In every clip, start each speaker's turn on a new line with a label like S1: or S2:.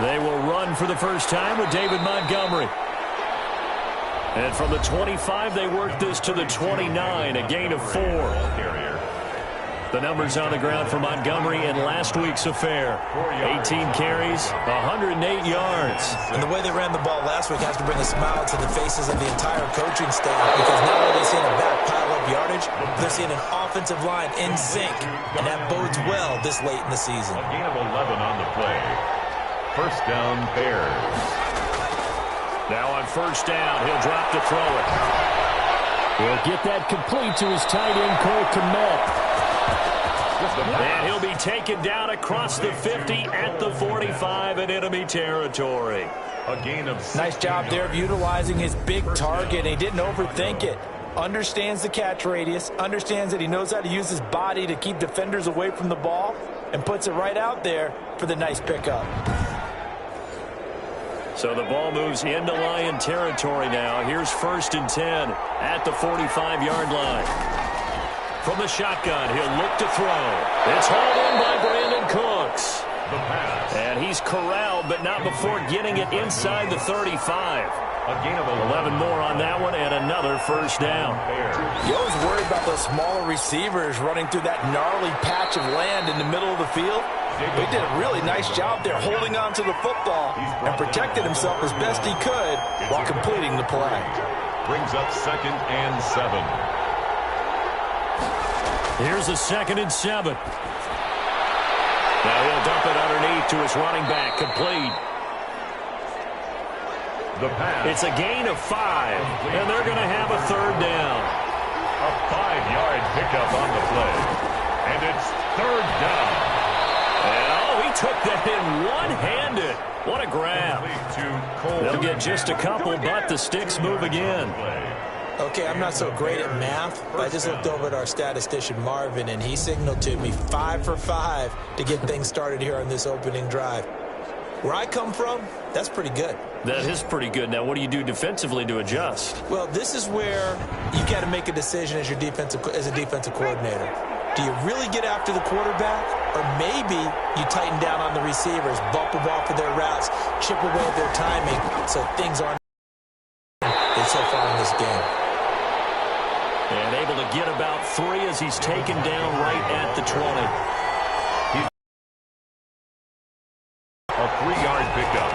S1: They will run for the first time with David Montgomery. And from the 25, they work this to the 29, a gain of 4. The numbers on the ground for Montgomery in last week's affair. 18 carries, 108 yards.
S2: And the way they ran the ball last week has to bring a smile to the faces of the entire coaching staff, because not only are they seeing a back pile up yardage, they're seeing an offensive line in sync, and that bodes well this late in the season.
S3: A gain of 11 on the play. First down, Bears.
S1: Now on first down, he'll drop to throw it. He'll get that complete to his tight end, Cole Kmet. And he'll be taken down across the 50 at the 45 in enemy territory.
S3: A gain of 6.
S2: Nice job there of utilizing his big target. He didn't overthink it. Understands the catch radius, understands that he knows how to use his body to keep defenders away from the ball, and puts it right out there for the nice pickup.
S1: So the ball moves into Lion territory now. Here's first and 10 at the 45-yard line. From the shotgun, he'll look to throw. It's hauled in by Brandon Cooks.
S3: The pass.
S1: And he's corralled, but not before getting it inside the 35.
S3: A gain of
S1: 11 more on that one, and another first down.
S2: You always worry about those smaller receivers running through that gnarly patch of land in the middle of the field. He did a really nice job there holding on to the football and protected himself as best he could while completing the play.
S3: Brings up 2nd and 7.
S1: Here's a 2nd and 7. Now he'll dump it underneath to his running back, complete.
S3: The pass.
S1: It's a gain of 5, and they're going to have a third down.
S3: A 5-yard pickup on the play. And it's third down.
S1: And, oh, he took that in one-handed. What a grab. They'll get just a couple, but the sticks move again.
S2: Okay, I'm not so great at math, but I just looked over at our statistician, Marvin, and he signaled to me 5 for 5 to get things started here on this opening drive. Where I come from, that's pretty good.
S1: That is pretty good. Now, what do you do defensively to adjust?
S2: Well, this is where you got to make a decision as a defensive coordinator. Do you really get after the quarterback, or maybe you tighten down on the receivers, bump them off of their routes, chip away at their timing, so things aren't so far in this game.
S1: And able to get about 3 as he's taken down right at the 20.
S3: A 3-yard pickup.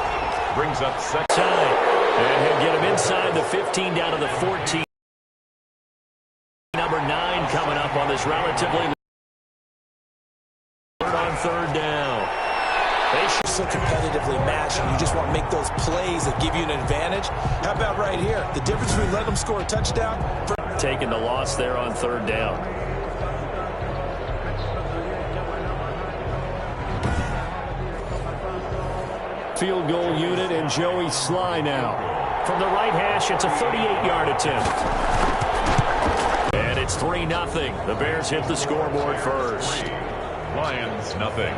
S3: Brings up 2nd.
S1: And he'll get him inside the 15 down to the 14. Number 9 coming up on this relatively on third down.
S2: They should so competitively matched, and you just want to make those plays that give you an advantage. How about right here? The difference between letting them score a touchdown.
S1: Taking the loss there on third down. Field goal unit and Joey Sly now. From the right hash, it's a 38-yard attempt. And it's 3-0. The Bears hit the scoreboard first.
S3: Lions, nothing.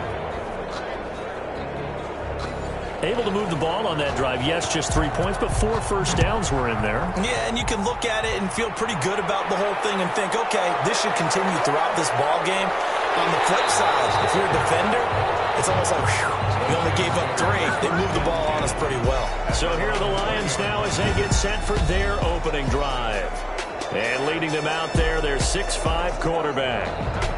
S1: Able to move the ball on that drive. Yes, just 3 points, but 4 first downs were in there.
S2: Yeah, and you can look at it and feel pretty good about the whole thing and think, okay, this should continue throughout this ball game. On the flip side, if you're a defender, it's almost like, whew, we only gave up 3. They moved the ball on us pretty well.
S1: So here are the Lions now as they get set for their opening drive. And leading them out there, their 6'5" quarterback.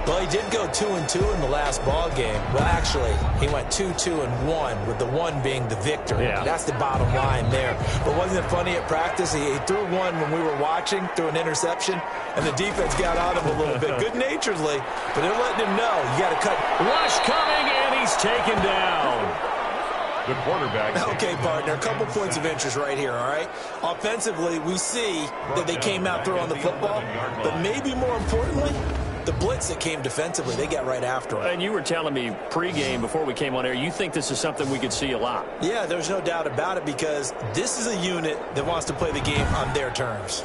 S2: Well, he did go 2-2 in the last ball game. Well, actually, he went 2-2-1, with the 1 being the victory.
S1: Yeah.
S2: That's the bottom line there. But wasn't it funny at practice? He threw one when we were watching, threw an interception, and the defense got on him a little bit, good-naturedly. But they're letting him know, you got to cut.
S1: Rush coming, and he's taken down.
S3: The quarterback.
S2: Okay, partner, a couple points of interest right here, all right? Offensively, we see that they came out throwing the football, but maybe more importantly, the blitz that came defensively, they got right after him.
S1: And you were telling me pregame before we came on air, you think this is something we could see a lot.
S2: Yeah, there's no doubt about it, because this is a unit that wants to play the game on their terms.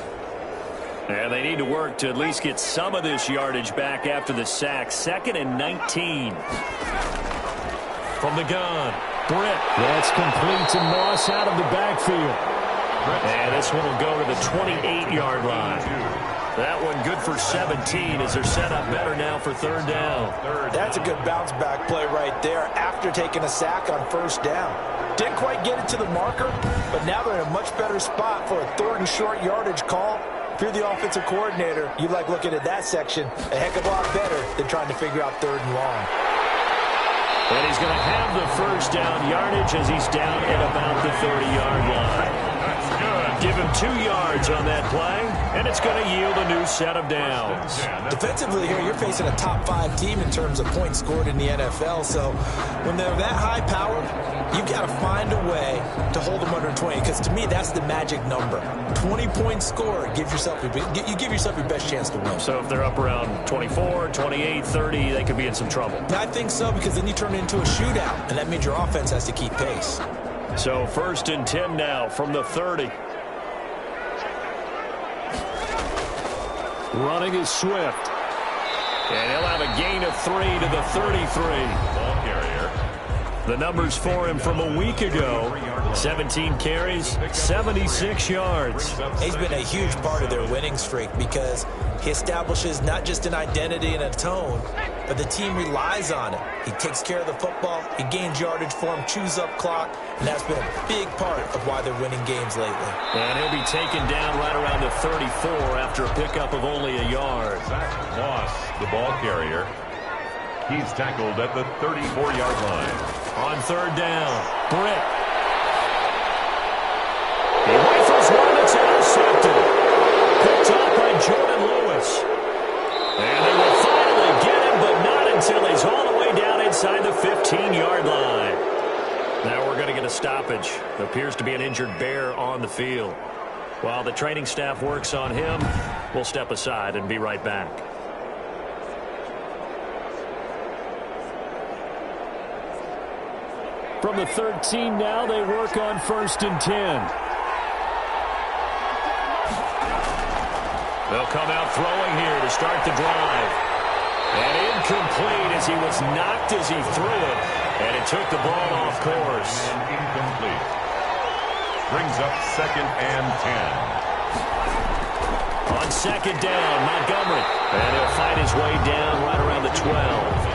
S1: And they need to work to at least get some of this yardage back after the sack. 2nd and 19. From the gun. Britt. That's complete to Moss out of the backfield. And this one will go to the 28-yard line. That one good for 17 as they're set up better now for third down.
S2: That's a good bounce-back play right there after taking a sack on first down. Didn't quite get it to the marker, but now they're in a much better spot for a 3rd and short yardage call. If you're the offensive coordinator, you like looking at that section a heck of a lot better than trying to figure out 3rd and long.
S1: And he's going to have the first down yardage as he's down at about the 30-yard line. Give him 2 yards on that play, and it's going to yield a new set of downs.
S2: Defensively here, you're facing a top 5 team in terms of points scored in the NFL, so when they're that high-powered, you've got to find a way to hold them under 20, because to me, that's the magic number. 20 points scored, you give yourself your best chance to win.
S1: So if they're up around 24, 28, 30, they could be in some trouble.
S2: I think so, because then you turn it into a shootout, and that means your offense has to keep pace.
S1: So 1st and 10 now from the 30. Running is Swift. And he'll have a gain of 3 to the 33.
S3: Ball carrier.
S1: The numbers for him from a week ago: 17 carries, 76 yards.
S2: He's been a huge part of their winning streak because he establishes not just an identity and a tone, but the team relies on it. He takes care of the football, he gains yardage for him, chews up clock, and that's been a big part of why they're winning games lately.
S1: And he'll be taken down right around the 34 after a pickup of only a yard.
S3: Zach Moss, the ball carrier. He's tackled at the 34-yard line.
S1: On 3rd down, Britt. He rifles one that's intercepted. Picked up by Jordan Lewis. And they will finally get him, but not until he's all the way down inside the 15-yard line. Now we're going to get a stoppage. There appears to be an injured Bear on the field. While the training staff works on him, we'll step aside and be right back. From the 13 now, they work on 1st and 10. They'll come out throwing here to start the drive. And incomplete as he was knocked as he threw it. And it took the ball off course.
S3: And incomplete. Brings up 2nd and 10.
S1: On 2nd down, Montgomery. And he'll fight his way down right around the 12.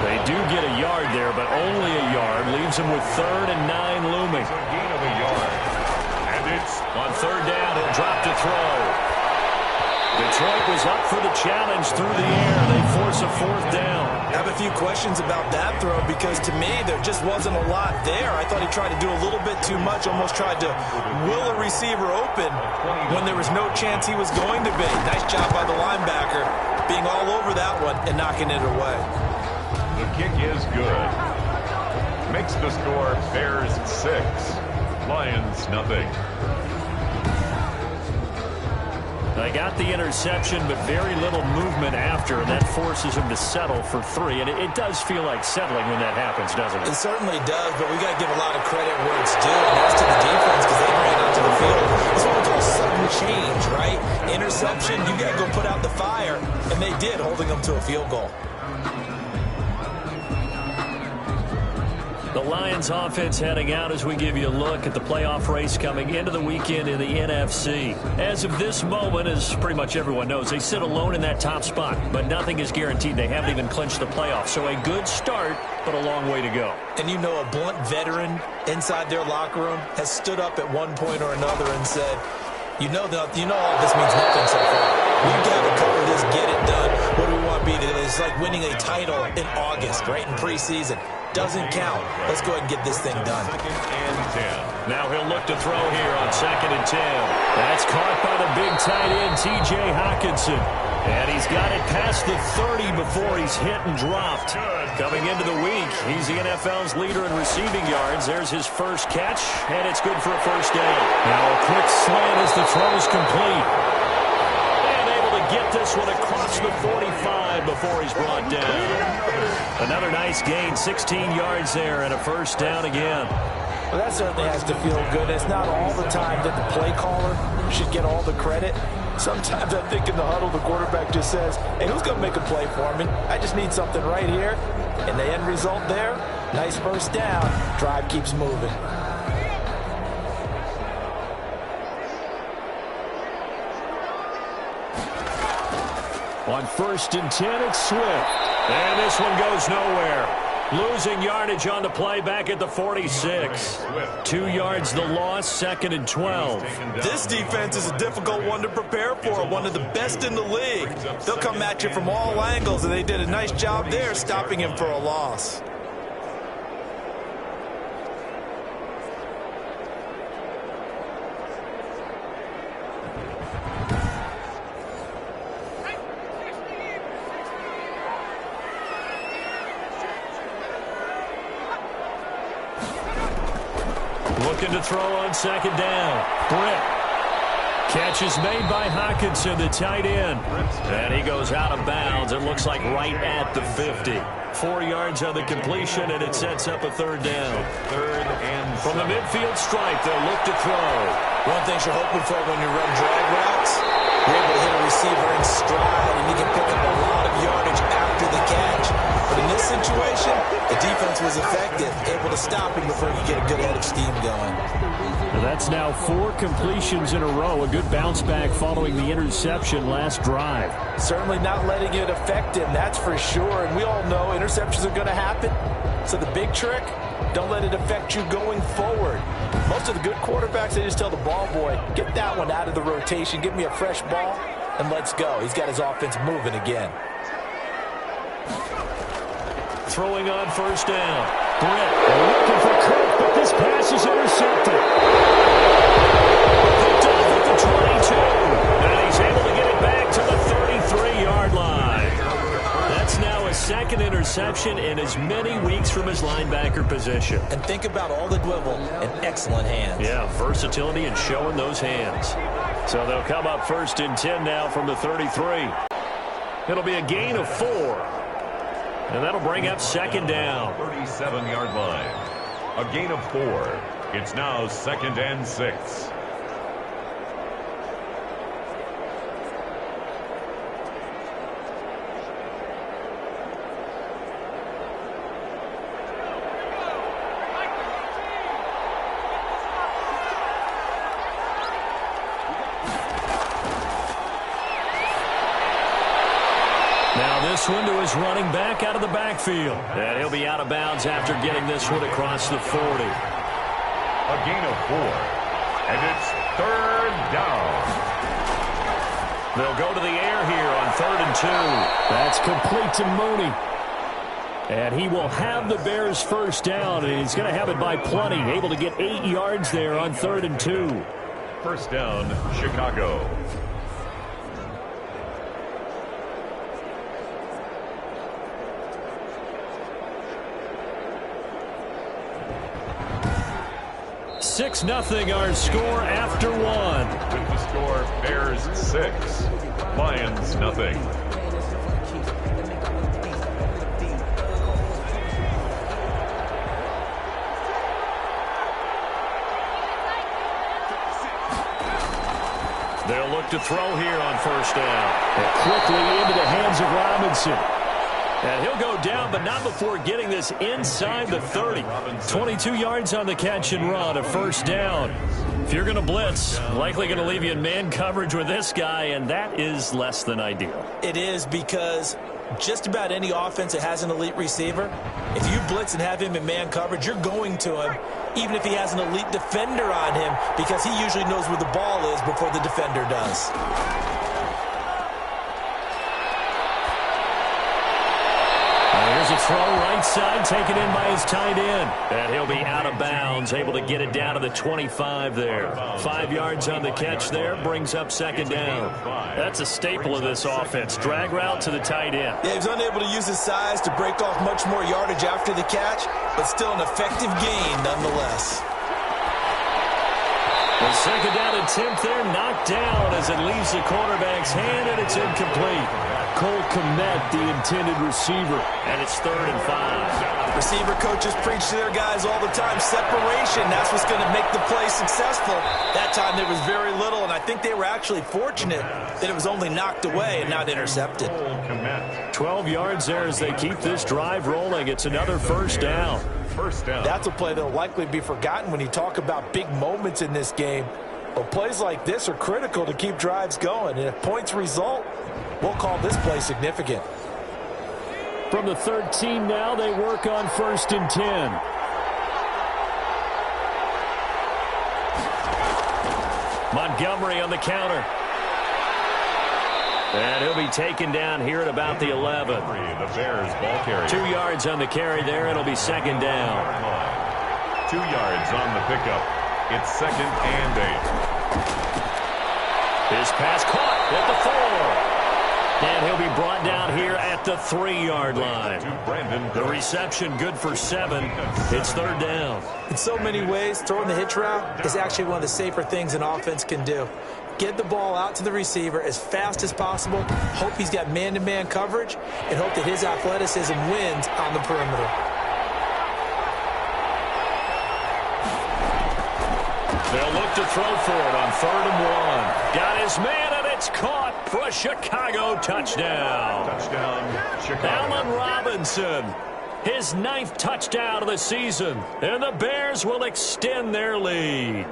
S1: They do get a yard there, but only a yard. Leaves him with 3rd and 9 looming.
S3: So a gain of a yard. And it's
S1: on 3rd down, he'll drop to throw. Detroit was up for the challenge through the air. They force a 4th down.
S2: I have a few questions about that throw because to me there just wasn't a lot there. I thought he tried to do a little bit too much, almost tried to will a receiver open when there was no chance he was going to be. Nice job by the linebacker being all over that one and knocking it away.
S3: The kick is good. Makes the score Bears 6, Lions nothing.
S1: They got the interception, but very little movement after, and that forces him to settle for 3. And it does feel like settling when that happens, doesn't it?
S2: It certainly does, but we got to give a lot of credit where it's due, and that's to the defense because they ran out to the field. It's what we call sudden change, right? Interception, you got to go put out the fire, and they did, holding them to a field goal.
S1: The Lions offense heading out as we give you a look at the playoff race coming into the weekend in the NFC. As of this moment, as pretty much everyone knows, they sit alone in that top spot, but nothing is guaranteed. They haven't even clinched the playoffs, so a good start, but a long way to go.
S2: And you know a blunt veteran inside their locker room has stood up at one point or another and said, you know all this means nothing so far. We've got to cover this, get it done. What do we want to be today? It's like winning a title in August, right in preseason. Doesn't count. Let's go ahead and get this thing done.
S3: 2nd and 10.
S1: Now he'll look to throw here on 2nd and 10. That's caught by the big tight end, T.J. Hockenson. And he's got it past the 30 before he's hit and dropped. Coming into the week, he's the NFL's leader in receiving yards. There's his first catch, and it's good for a 1st down. Now a quick slant as the throw is complete. And able to get this one across the 45 before he's brought down. Another nice gain, 16 yards there, and a 1st down again.
S2: Well, that certainly has to feel good. It's not all the time that the play caller should get all the credit. Sometimes I think in the huddle, the quarterback just says, hey, who's going to make a play for me? I just need something right here. And the end result there, nice 1st down. Drive keeps moving.
S1: On 1st and 10, it's Swift. And this one goes nowhere. Losing yardage on the play back at the 46. 2 yards the loss, 2nd and 12.
S2: This defense is a difficult one to prepare for, one of the best in the league. They'll come at you from all angles, and they did a nice job there stopping him for a loss.
S1: Looking to throw on 2nd down. Britt. Catch is made by Hawkinson, the tight end. And he goes out of bounds. It looks like right at the 50. 4 yards on the completion, and it sets up a 3rd down.
S3: 3rd and
S1: from the midfield stripe, they'll look to throw.
S2: One thing you're hoping for when you run drag routes, you're able to hit a receiver in stride, and you can pick up a lot of yardage after the catch. But in this situation, the defense was effective, able to stop him before you get a good head of steam going.
S1: That's now 4 completions in a row. A good bounce back following the interception last drive.
S2: Certainly not letting it affect him, that's for sure. And we all know interceptions are going to happen. So the big trick, don't let it affect you going forward. Most of the good quarterbacks, they just tell the ball boy, get that one out of the rotation, give me a fresh ball, and let's go. He's got his offense moving again.
S1: Throwing on 1st down. Britt looking for Cook, but this pass is intercepted. Picked off at the 22. And he's able to get it back to the 33-yard line. That's now a 2nd interception in as many weeks from his linebacker position.
S2: And think about all the dribble and excellent hands.
S1: Yeah, versatility and showing those hands. So they'll come up 1st and 10 now from the 33. It'll be a gain of 4. And that'll bring up 2nd down.
S3: 37-yard line. A gain of 4. It's now 2nd and 6.
S1: This one to his running back out of the backfield. And he'll be out of bounds after getting this one across the 40.
S3: A gain of 4. And it's 3rd down.
S1: They'll go to the air here on 3rd and 2. That's complete to Mooney. And he will have the Bears' 1st down, and he's going to have it by plenty. Able to get 8 yards there on 3rd and 2.
S3: 1st down, Chicago.
S1: Six nothing our score after 1.
S3: With the score, Bears 6, Lions nothing.
S1: They'll look to throw here on 1st down. And quickly into the hands of Robinson. And he'll go down, but not before getting this inside the 30. 22 yards on the catch and run, a 1st down. If you're going to blitz, likely going to leave you in man coverage with this guy, and that is less than ideal.
S2: It is, because just about any offense that has an elite receiver, if you blitz and have him in man coverage, you're going to him, even if he has an elite defender on him, because he usually knows where the ball is before the defender does.
S1: Here's a throw right side, taken in by his tight end. And he'll be out of bounds, able to get it down to the 25 there. 5 yards on the catch there, brings up 2nd down. That's a staple of this offense. Drag route to the tight end.
S2: Yeah, he was unable to use his size to break off much more yardage after the catch, but still an effective gain nonetheless.
S1: The 2nd down attempt there, knocked down as it leaves the quarterback's hand, and it's incomplete. Cole Kmet, the intended receiver, and it's 3rd and 5.
S2: Receiver coaches preach to their guys all the time. Separation, that's what's going to make the play successful. That time there was very little, and I think they were actually fortunate that it was only knocked away and not intercepted.
S1: 12 yards there as they keep this drive rolling. It's another 1st down.
S3: 1st down.
S2: That's a play that will likely be forgotten when you talk about big moments in this game. But plays like this are critical to keep drives going. And if points result, we'll call this play significant.
S1: From the 13 now, they work on 1st and 10. Montgomery on the counter. And he'll be taken down here at about the 11.
S3: The Bears ball carrier.
S1: 2 yards on the carry there. It'll be 2nd down.
S3: 2 yards on the pickup. It's 2nd and 8.
S1: His pass caught at the 4. And he'll be brought down here at the 3-yard line. The reception good for 7. It's 3rd down.
S2: In so many ways, throwing the hitch route is actually one of the safer things an offense can do. Get the ball out to the receiver as fast as possible, hope he's got man-to-man coverage, and hope that his athleticism wins on the perimeter.
S1: They'll look to throw for it on 3rd and 1. Got his man, and it's caught for a Chicago touchdown.
S3: Touchdown, Chicago.
S1: Allen Robinson, his 9th touchdown of the season, and the Bears will extend their lead.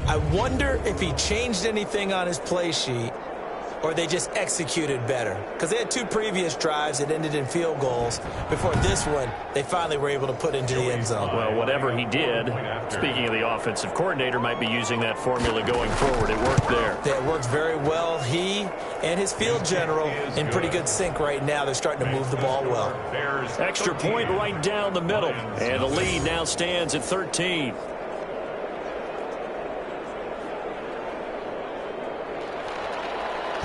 S2: I wonder if he changed anything on his play sheet or they just executed better. Because they had 2 previous drives that ended in field goals. Before this one, they finally were able to put into the end zone.
S1: Well, whatever he did, speaking of the offensive coordinator, might be using that formula going forward. It worked there.
S2: Yeah, it works very well. He and his field general in pretty good sync right now. They're starting to move the ball well.
S1: Extra point right down the middle. And the lead now stands at 13.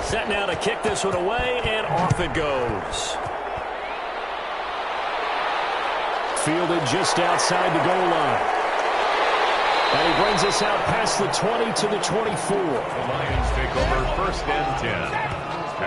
S1: Set now to kick this one away, and off it goes. Fielded just outside the goal line. And he brings us out past the 20 to the 24.
S3: The Lions take over 1st and 10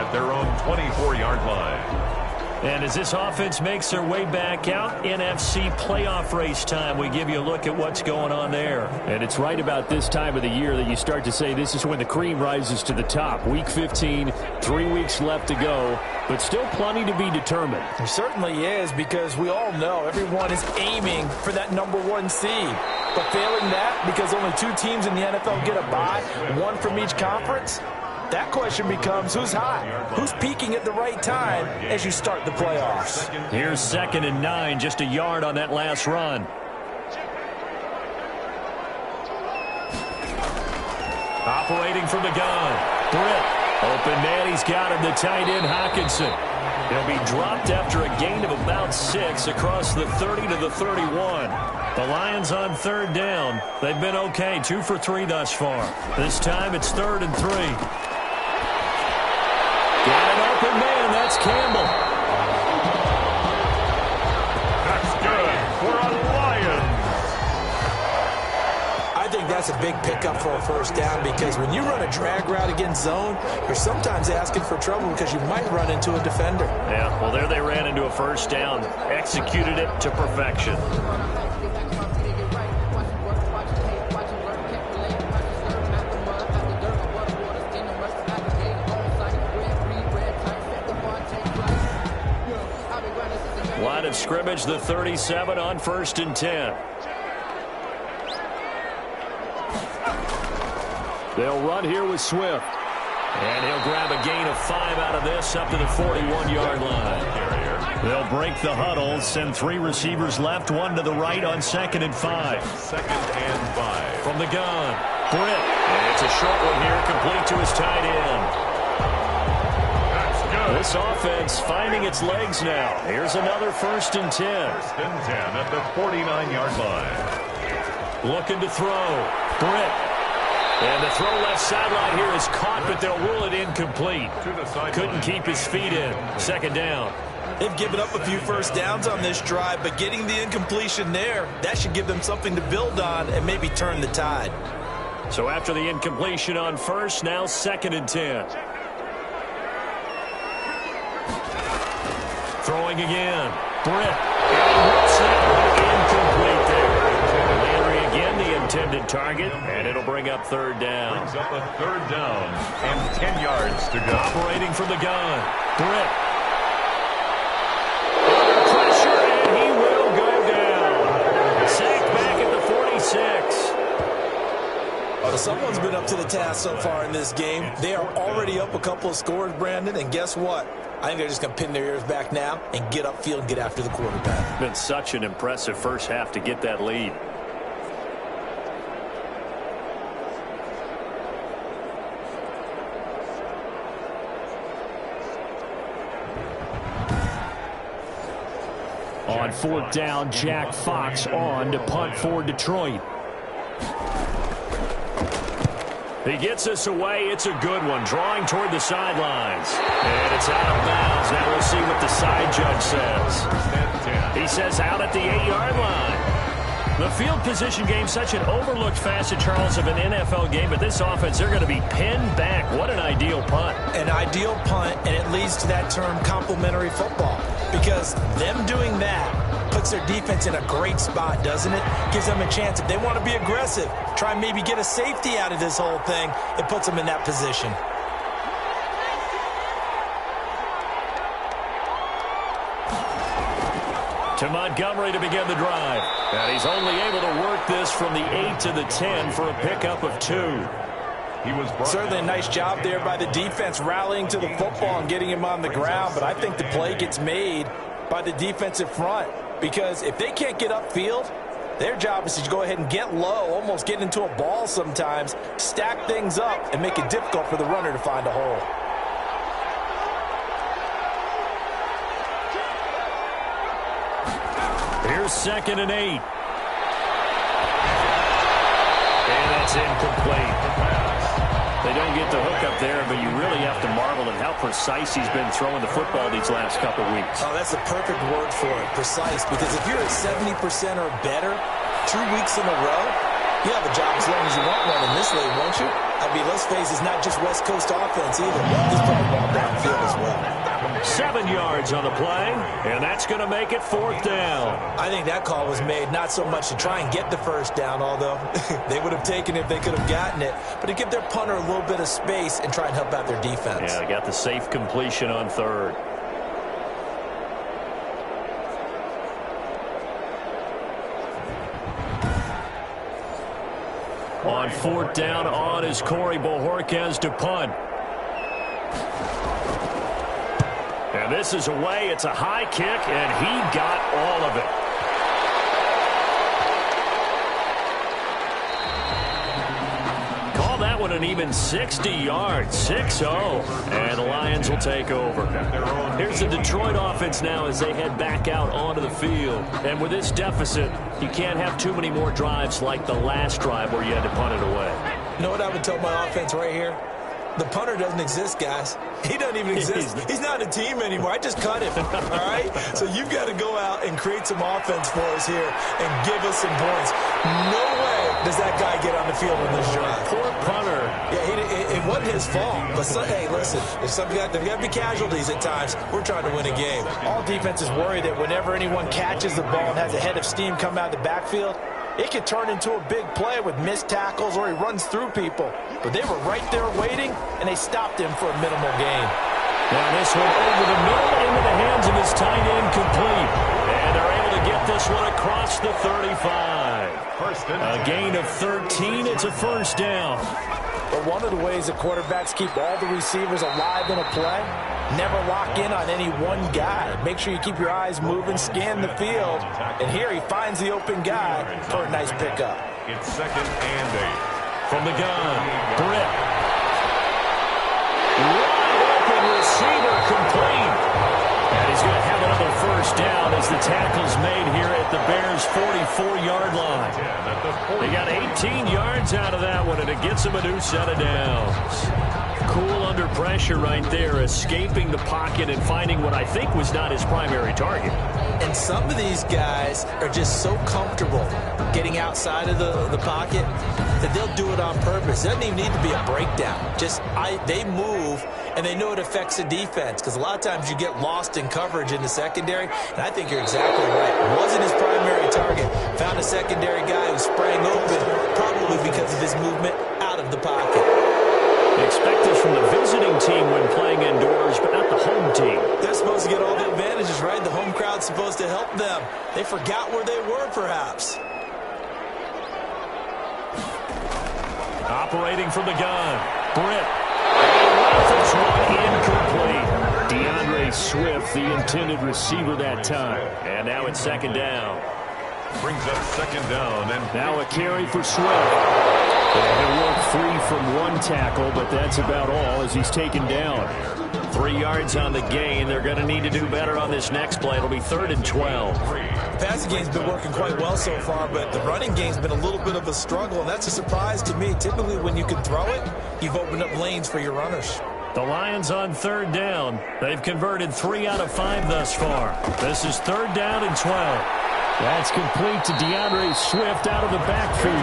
S3: at their own 24-yard line.
S1: And as this offense makes their way back out, NFC playoff race time, we give you a look at what's going on there. And it's right about this time of the year that you start to say this is when the cream rises to the top. Week 15, 3 weeks left to go, but still plenty to be determined.
S2: There certainly is, because we all know everyone is aiming for that #1 seed. But failing that, because only 2 teams in the NFL get a bye, 1 from each conference, that question becomes who's hot? Who's peaking at the right time as you start the playoffs?
S1: Here's 2nd and 9, just a yard on that last run. Operating from the gun. Britt. Open man, he's got him, the tight end Hockenson. He'll be dropped after a gain of about 6 across the 30 to the 31. The Lions on 3rd down. They've been okay, 2 for 3 thus far. This time it's 3rd and 3. Got an open man, that's Campbell.
S3: That's good for a Lions.
S2: I think that's a big pickup for a 1st down, because when you run a drag route against zone, you're sometimes asking for trouble because you might run into a defender.
S1: Yeah, well, there they ran into a 1st down. Executed it to perfection. Line of scrimmage, the 37 on 1st and 10. They'll run here with Swift. And he'll grab a gain of 5 out of this up to the 41-yard line. They'll break the huddle, send 3 receivers left, 1 to the right on 2nd and 5.
S3: 2nd and 5.
S1: From the gun, Britt. And it's a short one here, complete to his tight end. This offense finding its legs now. Here's another 1st and 10.
S3: 1st and 10 at the 49-yard line.
S1: Looking to throw. Britt. And the throw left sideline here is caught, but they'll rule it incomplete. Couldn't keep his feet in. 2nd down.
S2: They've given up a few 1st downs on this drive, but getting the incompletion there, that should give them something to build on and maybe turn the tide.
S1: So after the incompletion on 1st, now 2nd and 10. Throwing again. Britt. Incomplete there. Landry again, the intended target, and it'll bring up 3rd down.
S3: Brings up a 3rd down and 10 yards to go.
S1: Operating from the gun. Britt. Under pressure, and he will go down. Sacked back at the 46.
S2: Well, someone's been up to the task so far in this game. They are already up a couple of scores, Brandon, and guess what? I think they're just going to pin their ears back now and get upfield and get after the quarterback.
S1: Been such an impressive first half to get that lead. On fourth down, Jack Fox on to punt for Detroit. He gets us away. It's a good one. Drawing toward the sidelines. And it's out of bounds. Now we'll see what the side judge says. He says out at the 8-yard line. The field position game, such an overlooked facet, Charles, of an NFL game. But this offense, they're going to be pinned back. What an ideal punt.
S2: An ideal punt, and it leads to that term complementary football. Because them doing that puts their defense in a great spot, doesn't it? Gives them a chance. If they want to be aggressive, try and maybe get a safety out of this whole thing, it puts them in that position.
S1: To Montgomery to begin the drive. And he's only able to work this from the 8 to the 10 for a pickup of 2.
S2: Certainly a nice job there by the defense rallying to the football and getting him on the ground, but I think the play gets made by the defensive front because if they can't get upfield, their job is to go ahead and get low, almost get into a ball sometimes, stack things up, and make it difficult for the runner to find a hole.
S1: Here's 2nd and 8. And that's incomplete. They don't get the hook up there, but you really have to marvel at how precise he's been throwing the football these last couple weeks.
S2: Oh, that's the perfect word for it, precise. Because if you're at 70% or better 2 weeks in a row, you have a job as long as you want one in this league, won't you? I mean, let's face it, it's not just West Coast offense either. He's putting the ball downfield as well.
S1: 7 yards on the play, and that's going to make it 4th down.
S2: I think that call was made not so much to try and get the first down, although they would have taken it if they could have gotten it, but to give their punter a little bit of space and try and help out their defense.
S1: Yeah, they got the safe completion on 3rd. On 4th down, on is Corey Bojorquez to punt. And this is away. It's a high kick, and he got all of it. Call that one an even 60 yards, 6-0. And the Lions will take over. Here's the Detroit offense now as they head back out onto the field. And with this deficit, you can't have too many more drives like the last drive where you had to punt it away.
S2: You know what I would tell my offense right here? The punter doesn't exist, guys. He doesn't even exist. He's not a team anymore. I just cut him, all right? So you've got to go out and create some offense for us here and give us some points. No way does that guy get on the field on this drive.
S1: Poor punter.
S2: Yeah, it wasn't his fault. But, hey, listen, there's got to be casualties at times. We're trying to win a game. All defenses worry that whenever anyone catches the ball and has a head of steam come out of the backfield, it could turn into a big play with missed tackles or he runs through people. But they were right there waiting, and they stopped him for a minimal gain.
S1: Now this one over the middle into the hands of his tight end complete. And they're able to get this one across the 35. A gain of 13. It's a 1st down.
S2: But one of the ways that quarterbacks keep all the receivers alive in a play, never lock in on any one guy. Make sure you keep your eyes moving, scan the field. And here he finds the open guy for a nice pickup.
S3: It's 2nd and 8.
S1: From the gun, Britt. Wide open receiver complete. And he's going to have another 1st down as the tackle's made here at the Bears' 44-yard line. They got 18 yards out of that one, and it gets them a new set of downs. Cool under pressure right there, escaping the pocket and finding what I think was not his primary target.
S2: And some of these guys are just so comfortable getting outside of the pocket that they'll do it on purpose. It doesn't even need to be a breakdown. They move, and they know it affects the defense because a lot of times you get lost in coverage in the secondary, and I think you're exactly right. It wasn't his primary target. Found a secondary guy who sprang open, probably because of his movement out of the pocket.
S1: They expect this from the visiting team when playing indoors, but not the home team.
S2: They're supposed to get all the advantages, right? The home crowd's supposed to help them. They forgot where they were, perhaps.
S1: Operating from the gun, Britt. This one incomplete. DeAndre Swift, the intended receiver that time. And now it's second down.
S3: Brings up second down. And
S1: now a carry for Swift. He'll work free from one tackle, but that's about all as he's taken down. 3 yards on the gain. They're going to need to do better on this next play. It'll be 3rd and 12.
S2: The passing game's been working quite well so far, but the running game's been a little bit of a struggle, and that's a surprise to me. Typically, when you can throw it, you've opened up lanes for your runners.
S1: The Lions on 3rd down. They've converted 3 out of 5 thus far. This is 3rd down and 12. That's complete to DeAndre Swift out of the backfield.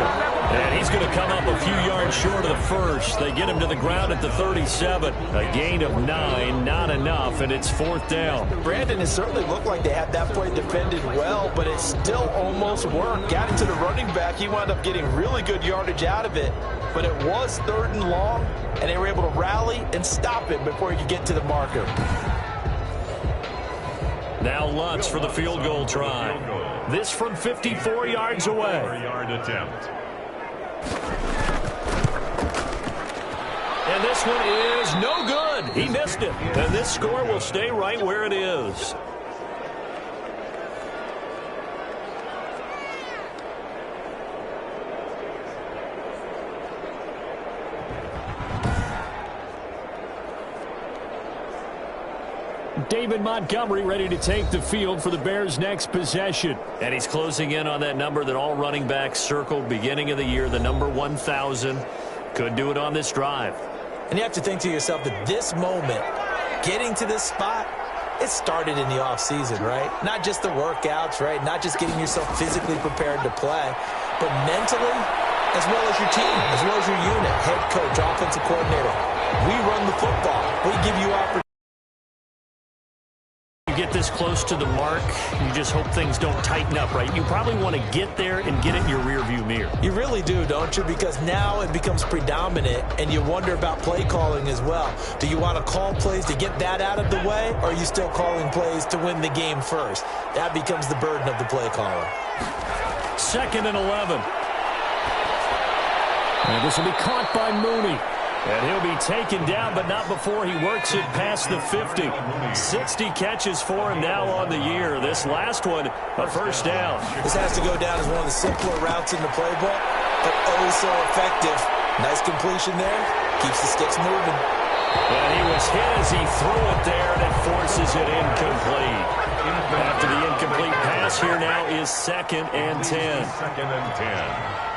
S1: And he's going to come up a few yards short of the first. They get him to the ground at the 37. A gain of 9, not enough, and it's 4th down.
S2: Brandon, it certainly looked like they had that play defended well, but it still almost worked. Got into the running back. He wound up getting really good yardage out of it, but it was 3rd and long, and they were able to rally and stop it before he could get to the marker.
S1: Now Lutz for the field goal try. This from 54 yards away.
S3: 4-yard attempt.
S1: And this one is no good. He missed it. And this score will stay right where it is. David Montgomery ready to take the field for the Bears' next possession. And he's closing in on that number that all running backs circled beginning of the year, the number 1,000. Could do it on this drive.
S2: And you have to think to yourself that this moment, getting to this spot, it started in the offseason, right? Not just the workouts, right? Not just getting yourself physically prepared to play, but mentally, as well as your team, as well as your unit, head coach, offensive coordinator. We run the football. We give you opportunities.
S1: Get this close to the mark, you just hope things don't tighten up, right? You probably want to get there and get it in your rearview mirror.
S2: You really do, don't you? Because now it becomes predominant, and you wonder about play calling as well. Do you want to call plays to get that out of the way, or are you still calling plays to win the game first? That becomes the burden of the play caller.
S1: 2nd and 11. And this will be caught by Mooney. And he'll be taken down, but not before he works it past the 50. 60 catches for him now on the year. This last one, a first down.
S2: This has to go down as one of the simpler routes in the playbook, but oh so effective. Nice completion there. Keeps the sticks moving.
S1: And he was hit as he threw it there, and it forces it incomplete. After the incomplete pass, here now is 2nd and 10.
S3: 2nd and 10.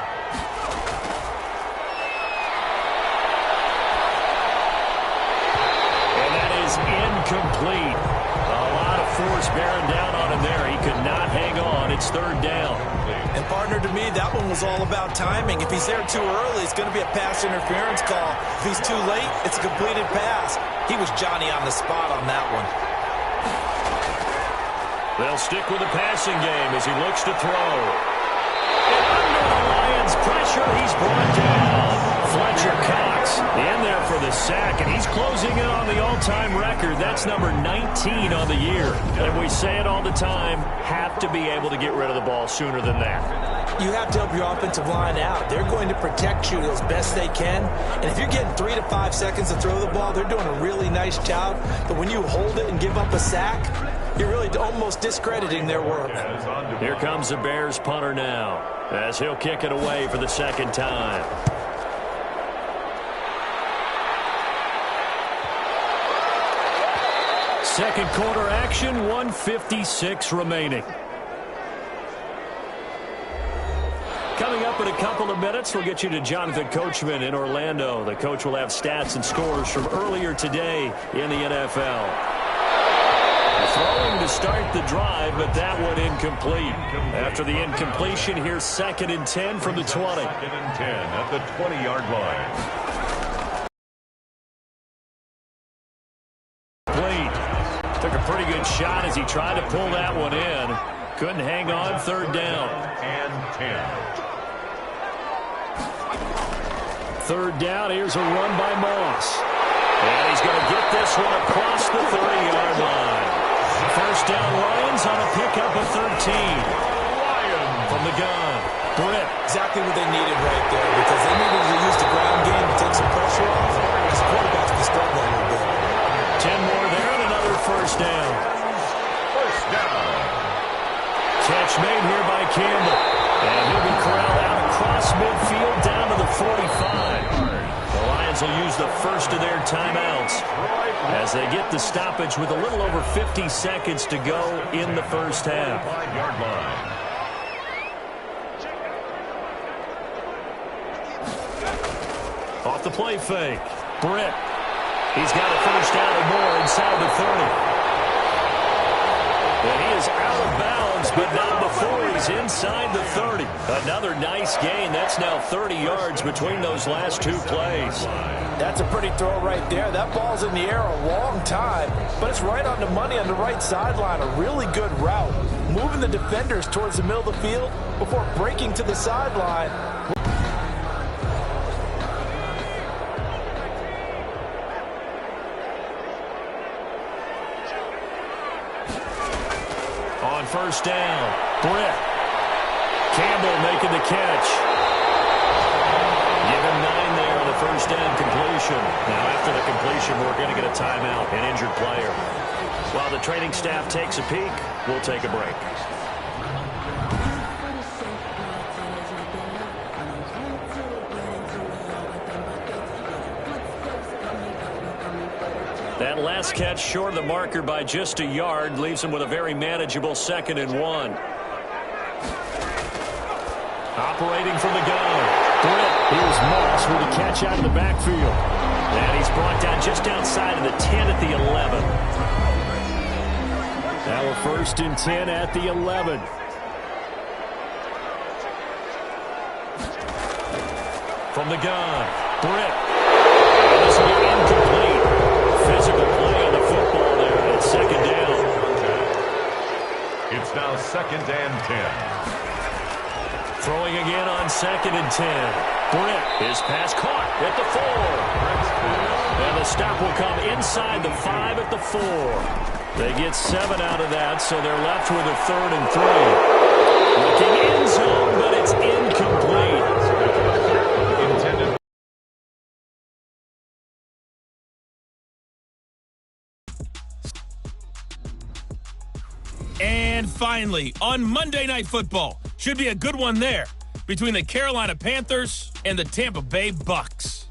S1: Incomplete. A lot of force bearing down on him there. He could not hang on. It's 3rd down.
S2: And partner, to me, that one was all about timing. If he's there too early, it's going to be a pass interference call. If he's too late, it's a completed pass. He was Johnny on the spot on that one.
S1: They'll stick with the passing game as he looks to throw. And under the Lions' pressure, he's brought down. Fletcher Cox in there for the sack, and he's closing in on the all-time record. That's number 19 on the year. And we say it all the time, have to be able to get rid of the ball sooner than that.
S2: You have to help your offensive line out. They're going to protect you as best they can. And if you're getting 3 to 5 seconds to throw the ball, they're doing a really nice job. But when you hold it and give up a sack, you're really almost discrediting their work.
S1: Here comes the Bears punter now as he'll kick it away for the 2nd time. Second quarter action, 1:56 remaining. Coming up in a couple of minutes, we'll get you to Jonathan Coachman in Orlando. The coach will have stats and scores from earlier today in the NFL. Throwing to start the drive, but that one incomplete. After the incompletion, here's 2nd and 10 from the 20.
S3: 2nd and 10 at the 20-yard line.
S1: Took a pretty good shot as he tried to pull that one in. Couldn't hang on. 3rd down.
S3: And 10.
S1: 3rd down. Here's a run by Moss. And he's going to get this one across the 30-yard line. First down, Lions on a pickup of 13. From the gun, Britt.
S2: Exactly what they needed right there, because they needed to use the ground game to take some pressure off. As quarterbacks be struggling a little bit.
S1: 10 more there and another first first down.
S3: First down.
S1: Catch made here by Campbell. And he'll be corralled out across midfield down to the 45. The Lions will use the first of their timeouts as they get the stoppage with a little over 50 seconds to go in the first half.
S3: 5-yard line.
S1: Off the play fake. Britt. He's got a first down or more inside the 30. And he is out of bounds, but not before he's inside the 30. Another nice gain. That's now 30 yards between those last two plays.
S2: That's a pretty throw right there. That ball's in the air a long time, but it's right on the money on the right sideline. A really good route. Moving the defenders towards the middle of the field before breaking to the sideline.
S1: On first down, Britt. Campbell making the catch. Give him 9 there on the first down completion. Now after the completion, we're going to get a timeout, an injured player. While the training staff takes a peek, we'll take a break. That last catch short of the marker by just a yard leaves him with a very manageable 2nd and 1. Operating from the gun. Britt. Here's Moss with a catch out of the backfield. And he's brought down just outside of the 10 at the 11. Now a 1st and 10 at the 11. From the gun. Britt. This will be incomplete. Physical play on the football there. It's 2nd down.
S3: It's now 2nd and 10.
S1: Throwing again on 2nd and 10. Britt, his pass caught at the 4. And the stop will come inside the 5 at the 4. They get 7 out of that, so they're left with a 3rd and 3. Looking end zone, but it's incomplete.
S3: Intended.
S4: And finally, on Monday Night Football, should be a good one there, between the Carolina Panthers and the Tampa Bay Bucks.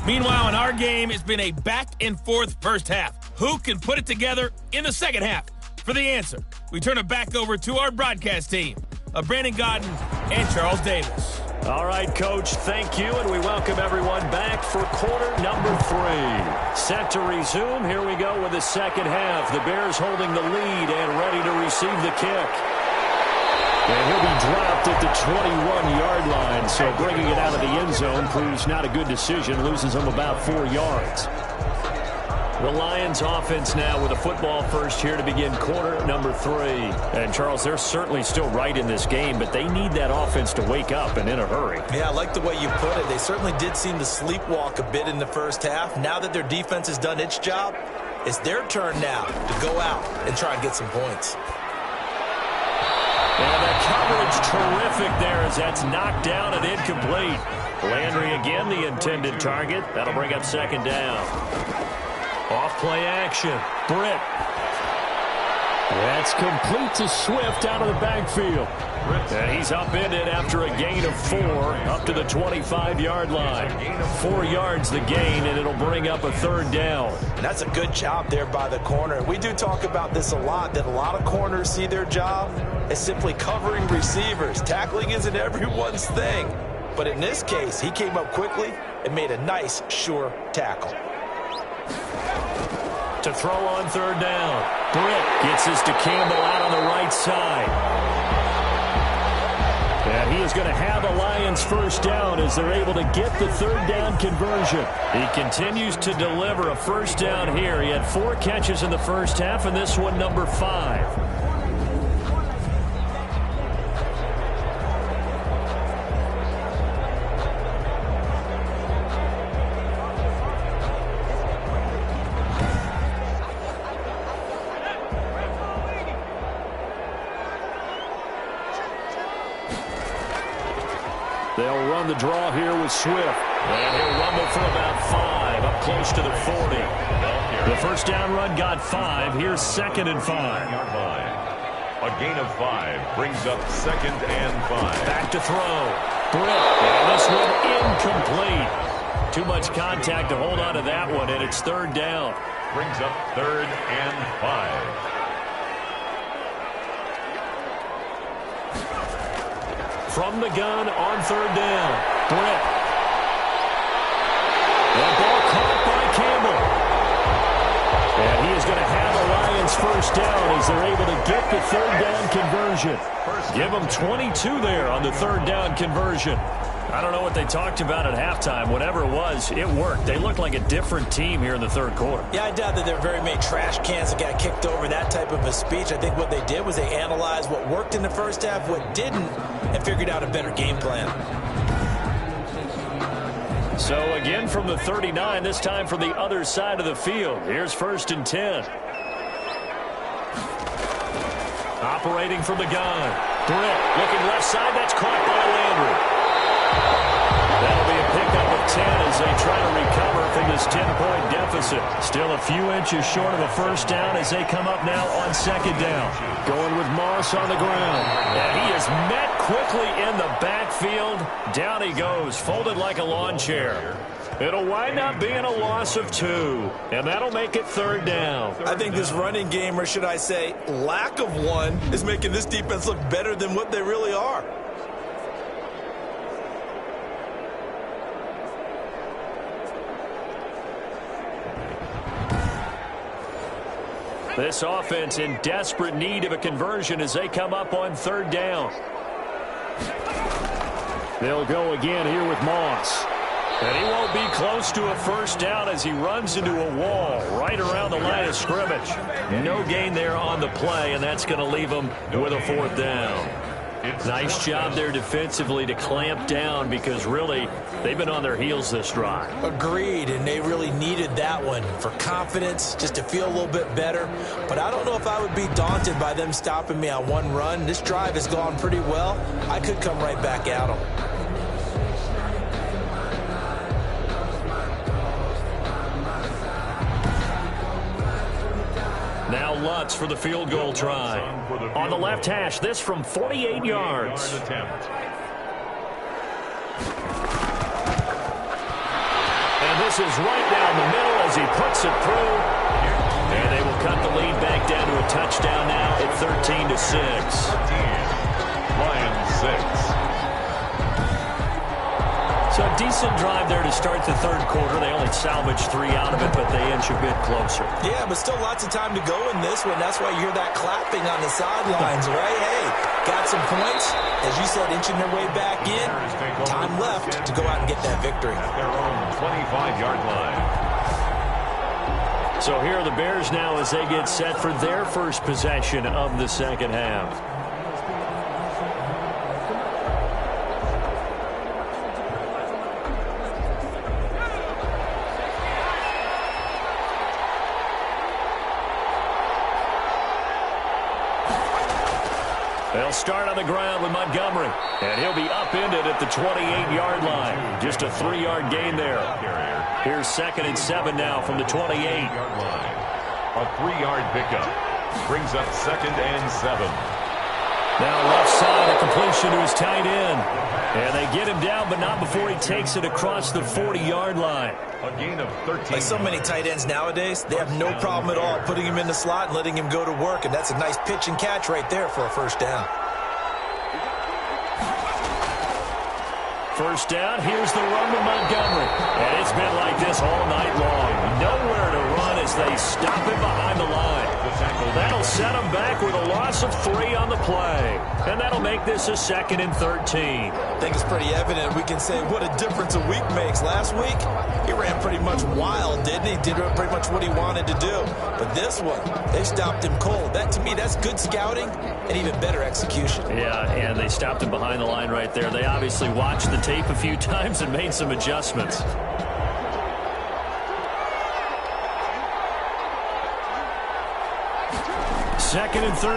S4: Meanwhile, in our game, it's been a back-and-forth first half. Who can put it together in the second half? For the answer, we turn it back over to our broadcast team of Brandon Godden and Charles Davis.
S1: All right, Coach, thank you, and we welcome everyone back for quarter number 3. Set to resume. Here we go with the second half. The Bears holding the lead and ready to receive the kick. And he'll be dropped at the 21-yard line, so bringing it out of the end zone proves not a good decision, loses him about 4 yards. The Lions offense now with a football first here to begin quarter number 3. And, Charles, they're certainly still right in this game, but they need that offense to wake up and in a hurry.
S2: Yeah, I like the way you put it. They certainly did seem to sleepwalk a bit in the first half. Now that their defense has done its job, it's their turn now to go out and try and get some points.
S1: And the coverage terrific there as that's knocked down and incomplete. Landry again the intended target. That'll bring up 2nd down. Off-play action. Britt. That's complete to Swift out of the backfield. And he's upended after a gain of 4 up to the 25-yard line. 4 yards the gain, and it'll bring up a 3rd down.
S2: And that's a good job there by the corner. We do talk about this a lot, that a lot of corners see their job as simply covering receivers. Tackling isn't everyone's thing. But in this case, he came up quickly and made a nice, sure tackle.
S1: To throw on 3rd down. Britt gets this to Campbell out on the right side. And he is going to have a Lions first down as they're able to get the 3rd down conversion. He continues to deliver a first down here. He had 4 catches in the first half, and this one number 5. They'll run the draw here with Swift. And he'll rumble for about 5, up close to the 40. The first down run got 5. Here's 2nd and 5.
S3: A gain of 5 brings up 2nd and 5.
S1: Back to throw. Britt. And this one incomplete. Too much contact to hold on to that one, and it's 3rd down.
S3: Brings up 3rd and 5.
S1: From the gun on 3rd down. Britt. The ball caught by Campbell. And he is going to have a Lions first down as they're able to get the 3rd down conversion. Give them 22 there on the 3rd down conversion. I don't know what they talked about at halftime. Whatever it was, it worked. They looked like a different team here in the 3rd quarter.
S2: Yeah, I doubt that there were very many trash cans that got kicked over, that type of a speech. I think what they did was they analyzed what worked in the first half, what didn't, and figured out a better game plan.
S1: So again from the 39, this time from the other side of the field. Here's 1st and 10. Operating from the gun. Britt looking left side. That's caught by Landry. That'll be a pickup of 10 as they try to recover from this 10-point deficit. Still a few inches short of a first down as they come up now on 2nd down. Going with Moss on the ground. And he is met quickly in the backfield. Down he goes, folded like a lawn chair. It'll wind up being a loss of 2, and that'll make it 3rd down.
S2: I think this running game, or should I say lack of one, is making this defense look better than what they really are.
S1: This offense in desperate need of a conversion as they come up on 3rd down. They'll go again here with Moss. And he won't be close to a first down as he runs into a wall right around the line of scrimmage. No gain there on the play, and that's going to leave him with a 4th down. Nice job there defensively to clamp down because really they've been on their heels this drive.
S2: Agreed, and they really needed that one for confidence, just to feel a little bit better. But I don't know if I would be daunted by them stopping me on one run. This drive has gone pretty well. I could come right back at them.
S1: Now Lutz for the field goal try. On the left hash, this from 48 yards. And this is right down the middle as he puts it through. And they will cut the lead back down to a touchdown now at 13-6.
S3: Lions 6.
S1: So a decent drive there to start the 3rd quarter. They only salvaged 3 out of it, but they inch a bit closer.
S2: Yeah, but still lots of time to go in this one. That's why you hear that clapping on the sidelines, right? Hey, got some points. As you said, inching their way back in. Time left to go out and get that victory.
S3: At their own 25-yard line.
S1: So here are the Bears now as they get set for their first possession of the 2nd half. They'll start on the ground with Montgomery, and he'll be upended at the 28-yard line. Just a 3-yard gain there. Here's 2nd and 7 now from the 28.
S3: A 3-yard pickup brings up 2nd and 7.
S1: Now left side, a completion to his tight end. And they get him down, but not before he takes it across the 40-yard line.
S3: A gain of 13.
S2: Like so many tight ends nowadays, they have no problem at all putting him in the slot and letting him go to work, and that's a nice pitch and catch right there for a first down.
S1: First down, here's the run to Montgomery. And it's been like this all night long. Nowhere to run as they stop him behind the line. That'll set him back with a loss of 3 on the play. And that'll make this a 2nd and 13.
S2: I think it's pretty evident. We can say what a difference a week makes. Last week, he ran pretty much wild, didn't he? Did pretty much what he wanted to do. But this one, they stopped him cold. That, to me, that's good scouting and even better execution.
S1: Yeah, and they stopped him behind the line right there. They obviously watched the tape a few times and made some adjustments. Second and 13.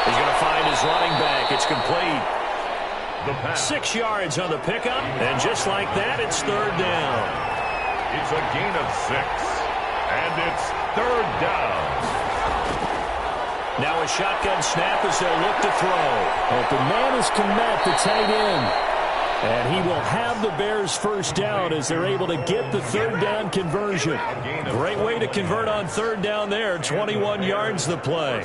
S1: He's going to find his running back. It's complete.
S3: The pass.
S1: 6 yards on the pickup, and just like that, it's third down.
S3: It's a gain of 6, and it's third down.
S1: Now a shotgun snap as they'll look to throw.
S5: Open man is Komet, the tight end. And he will have the Bears first down as they're able to get the third down conversion.
S1: Great way to convert on third down there. 21 yards the play.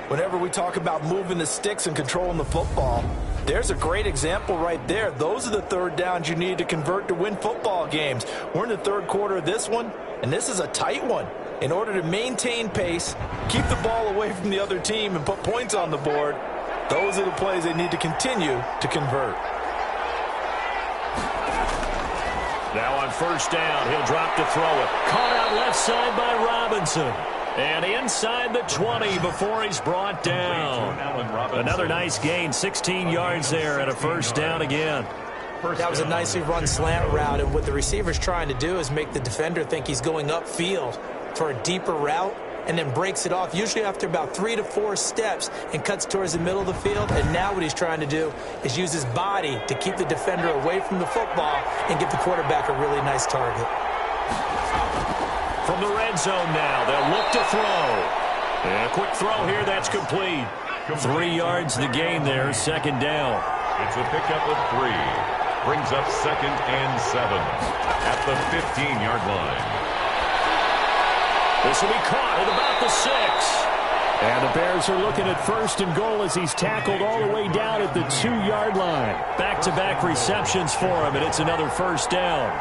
S2: Whenever we talk about moving the sticks and controlling the football, there's a great example right there. Those are the third downs you need to convert to win football games. We're in the third quarter of this one, and this is a tight one. In order to maintain pace, keep the ball away from the other team, and put points on the board, those are the plays they need to continue to convert.
S1: Now on first down, he'll drop to throw it. Caught out left side by Robinson. And inside the 20 before he's brought down. Another nice gain, 16 yards there and a first down again.
S2: That was a nicely run slant route, and what the receiver's trying to do is make the defender think he's going upfield for a deeper route, and then breaks it off, usually after about 3 to 4 steps, and cuts towards the middle of the field. And now what he's trying to do is use his body to keep the defender away from the football and give the quarterback a really nice target.
S1: From the red zone now, they'll look to throw. And a quick throw here, that's complete. 3 yards the gain there, second down.
S3: It's a pickup of 3. Brings up second and 7 at the 15-yard line.
S1: This will be caught at about the 6.
S5: And the Bears are looking at first and goal as he's tackled all the way down at the 2-yard line.
S1: Back-to-back receptions for him, and it's another first down.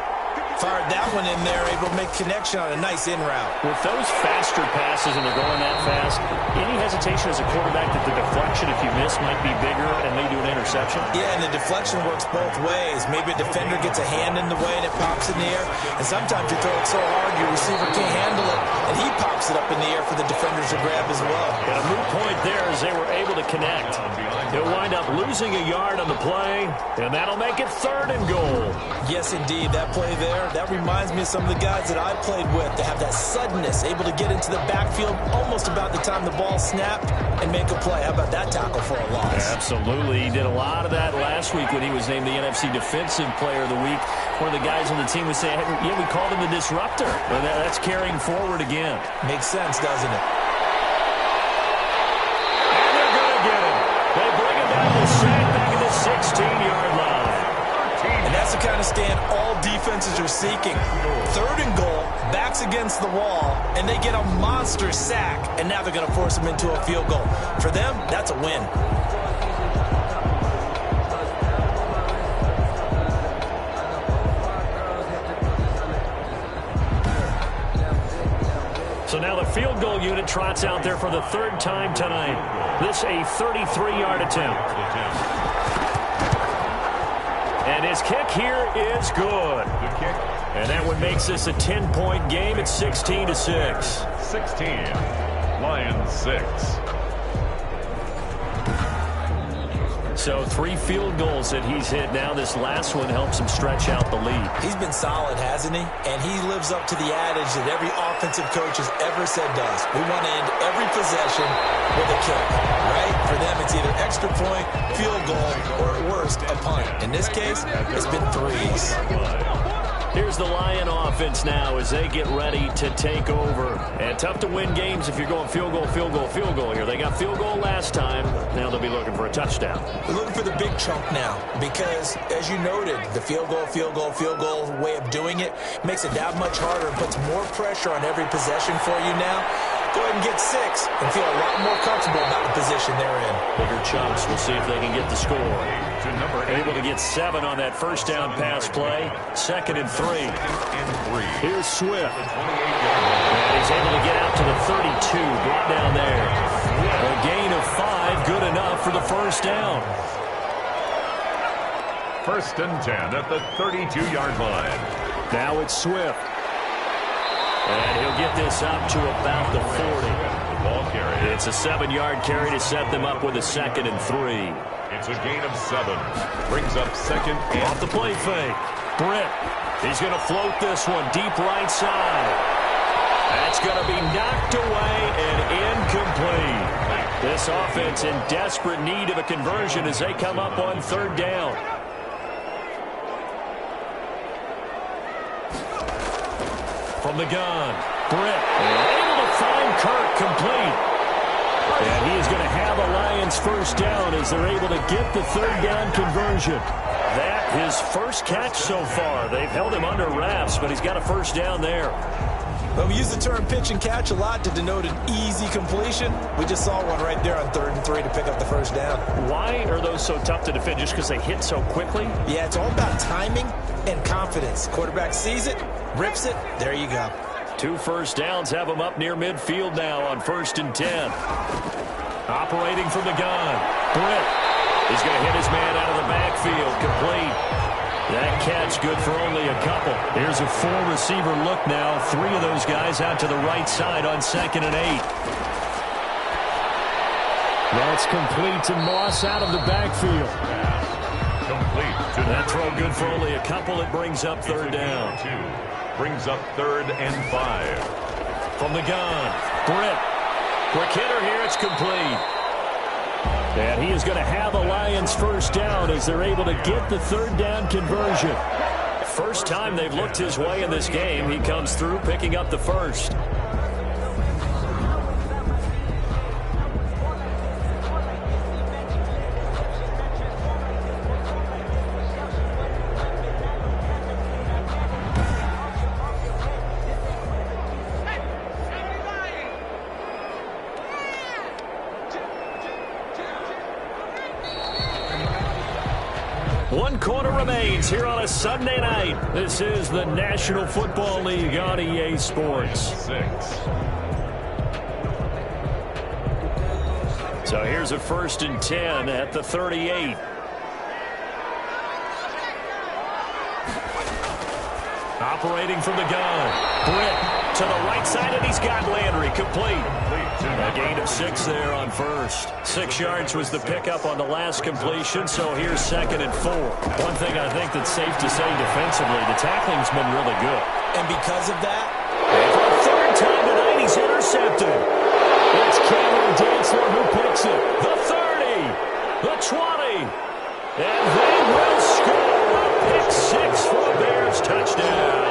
S2: Fired that one in there, able to make connection on a nice in route.
S1: With those faster passes and they're going that fast, any hesitation as a quarterback that the deflection, if you miss, might be bigger and lead to an interception?
S2: Yeah, and the deflection works both ways. Maybe a defender gets a hand in the way and it pops in the air. And sometimes you throw it so hard your receiver can't handle it, and he pops it up in the air for the defenders to grab as well.
S1: And a moot point there as they were able to connect. They'll wind up losing a yard on the play, and that'll make it third and goal.
S2: Yes, indeed. That play there, that reminds me of some of the guys that I played with. They have that suddenness, able to get into the backfield almost about the time the ball snapped and make a play. How about that tackle for a loss?
S1: Absolutely. He did a lot of that last week when he was named the NFC Defensive Player of the Week. One of the guys on the team would say, hey, yeah, we called him the disruptor. Well, that's carrying forward again.
S2: Makes sense, doesn't it?
S1: And they're going to get him. They bring him down to sack back at the 16-yard line.
S2: And that's the kind of stand all defenses are seeking. Third and goal, backs against the wall, and they get a monster sack, and now they're going to force them into a field goal. For them, that's a win.
S1: So now the field goal unit trots out there for the third time tonight. This a 33-yard attempt. And his kick here is good. And that one makes this a 10-point game. It's 16-6.
S3: 16. Lions 6.
S1: So 3 field goals that he's hit now. This last one helps him stretch out the lead.
S2: He's been solid, hasn't he? And he lives up to the adage that every offensive coach has ever said does. We want to end every possession with a kick, right? For them, it's either extra point, field goal, or at worst, a punt. In this case, it's been 3s.
S1: Here's the Lion offense now as they get ready to take over. And tough to win games if you're going field goal, field goal, field goal here. They got field goal last time. Now they'll be looking for a touchdown.
S2: We're looking for the big chunk now because, as you noted, the field goal way of doing it makes it that much harder and puts more pressure on every possession for you now. Go ahead and get 6 and feel a lot more comfortable about the position they're in.
S1: Bigger chunks. We'll see if they can get the score. Able to get 7 on that first down pass play. 2nd and 3. Here's Swift. And he's able to get out to the 32. Brought down there. A gain of 5. Good enough for the first down.
S3: 1st and 10 at the 32-yard line.
S1: Now it's Swift. And he'll get this up to about the 40.
S3: The ball carry.
S1: It's a 7-yard carry to set them up with a 2nd and 3.
S3: It's a gain of 7. Brings up 2nd and
S1: off the play fake. Britt. He's going to float this one deep right side. That's going to be knocked away and incomplete. This this offense in desperate need of a conversion as they come up on third down. From the gun, Britt able to find Kirk complete. And he is going to have a Lions first down as they're able to get the third down conversion. That his first catch so far. They've held him under wraps, but he's got a first down there.
S2: Well, we use the term pitch and catch a lot to denote an easy completion. We just saw one right there on 3rd and 3 to pick up the first down.
S1: Why are those so tough to defend? Just because they hit so quickly?
S2: Yeah, it's all about timing and confidence. Quarterback sees it, rips it, there you go.
S1: 2 first downs have him up near midfield now on 1st and 10. Operating from the gun, Britt. He's going to hit his man out of the backfield, complete. That catch good for only a couple. Here's a 4-receiver look now. 3 of those guys out to the right side on 2nd and 8.
S5: That's complete to Moss out of the backfield.
S3: Complete.
S1: That throw good for only a couple. It brings up third down.
S3: 2 brings up 3rd and 5.
S1: From the gun, Britt. Quick hitter here. It's complete.
S5: And he is going to have a Lions first down as they're able to get the third down conversion.
S1: First time they've looked his way in this game. He comes through picking up the first.
S5: One quarter remains here on a Sunday night. This is the National Football League on EA Sports.
S3: 6.
S1: So here's a 1st and 10 at the 38. Operating from the gun, Britt to the right side, and he's got Landry complete. A gain of 6 there on first. 6 yards was the pickup on the last completion, so here's 2nd and 4. One thing I think that's safe to say defensively, the tackling's been really good.
S2: And because of that,
S1: and for the 3rd time tonight, he's intercepted.
S5: It's Cameron Dantzler who picks it.
S1: The 30, the 20, and they will score a pick 6 for a Bears touchdown.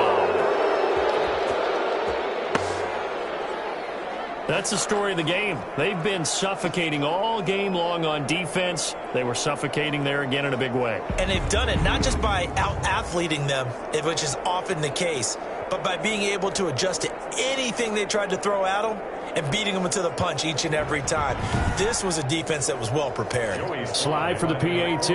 S1: That's the story of the game. They've been suffocating all game long on defense. They were suffocating there again in a big way.
S2: and they've done it not just by out-athleting them, which is often the case, but by being able to adjust to anything they tried to throw at them and beating them to the punch each and every time. This was a defense that was well prepared.
S5: Slide for the PAT.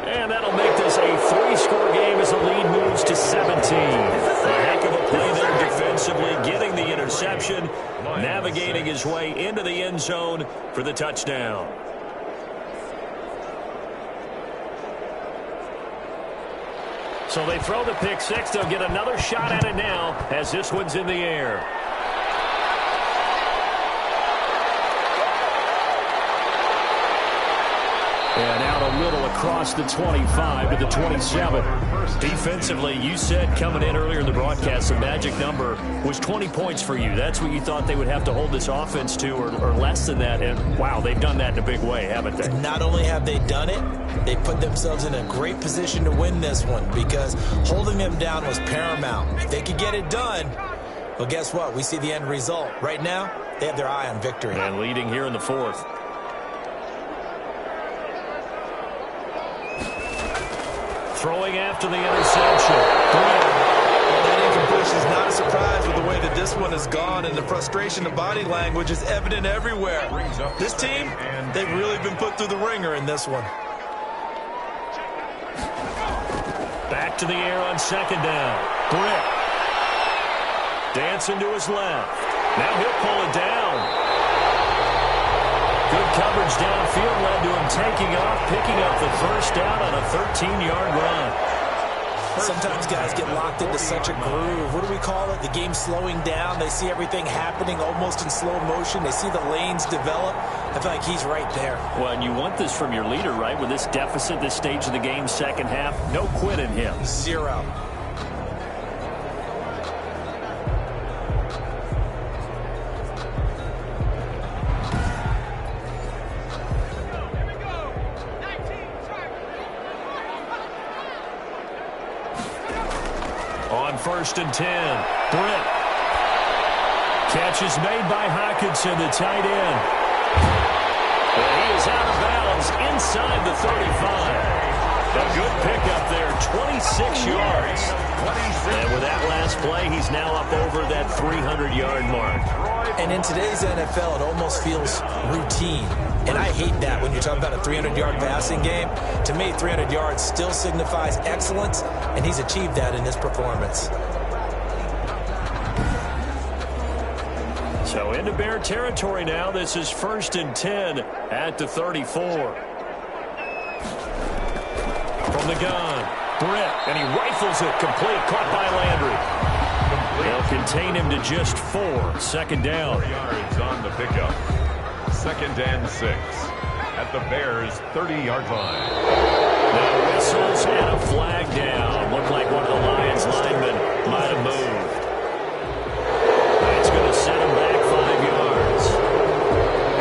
S1: And that'll make this a 3-score game as the lead moves to 17. A heck of a play there defensively, getting the interception, navigating his way into the end zone for the touchdown. So they throw the pick 6. They'll get another shot at it now as this one's in the air.
S5: And out a little across the 25 to the 27.
S1: Defensively, you said coming in earlier in the broadcast, the magic number was 20 points for you. That's what you thought they would have to hold this offense to, or less than that. And, wow, they've done that in a big way, haven't they?
S2: Not only have they done it, they put themselves in a great position to win this one because holding them down was paramount. If they could get it done, well, guess what? We see the end result. Right now, they have their eye on victory.
S1: And leading here in the 4th. Throwing after the interception.
S2: That incompletion is not a surprise with the way that this one has gone, and the frustration of body language is evident everywhere. This team, they've really been put through the ringer in this one.
S1: Back to the air on 2nd down. Britt. Dancing to his left. Now he'll pull it down. Good coverage downfield led to him taking off, picking up the first down on a 13-yard run.
S2: Sometimes guys get locked into such a groove. What do we call it? The game slowing down. They see everything happening almost in slow motion. They see the lanes develop. I feel like he's right there.
S1: Well, and you want this from your leader, right? With this deficit, this stage of the game, second half, no quit in him.
S2: 0.
S1: On 1st and 10. Britt. Catch is made by Hockenson, the tight end. And he is out of bounds inside the 35. A good pickup there, 26 yards. And with that last play, he's now up over that 300-yard mark.
S2: And in today's NFL, it almost feels routine. And I hate that when you're talking about a 300-yard passing game. To me, 300 yards still signifies excellence, and he's achieved that in this performance.
S1: So into Bear territory now. This is 1st and 10 at the 34. From the gun, Britt, and he rifles it complete, caught by Landry. They'll contain him to just 4. 2nd down.
S3: 4 yards on the pickup. 2nd and 6 at the Bears' 30-yard line.
S1: Now whistles and a flag down. Looked like one of the Lions linemen might have moved. It's going to set him back 5 yards.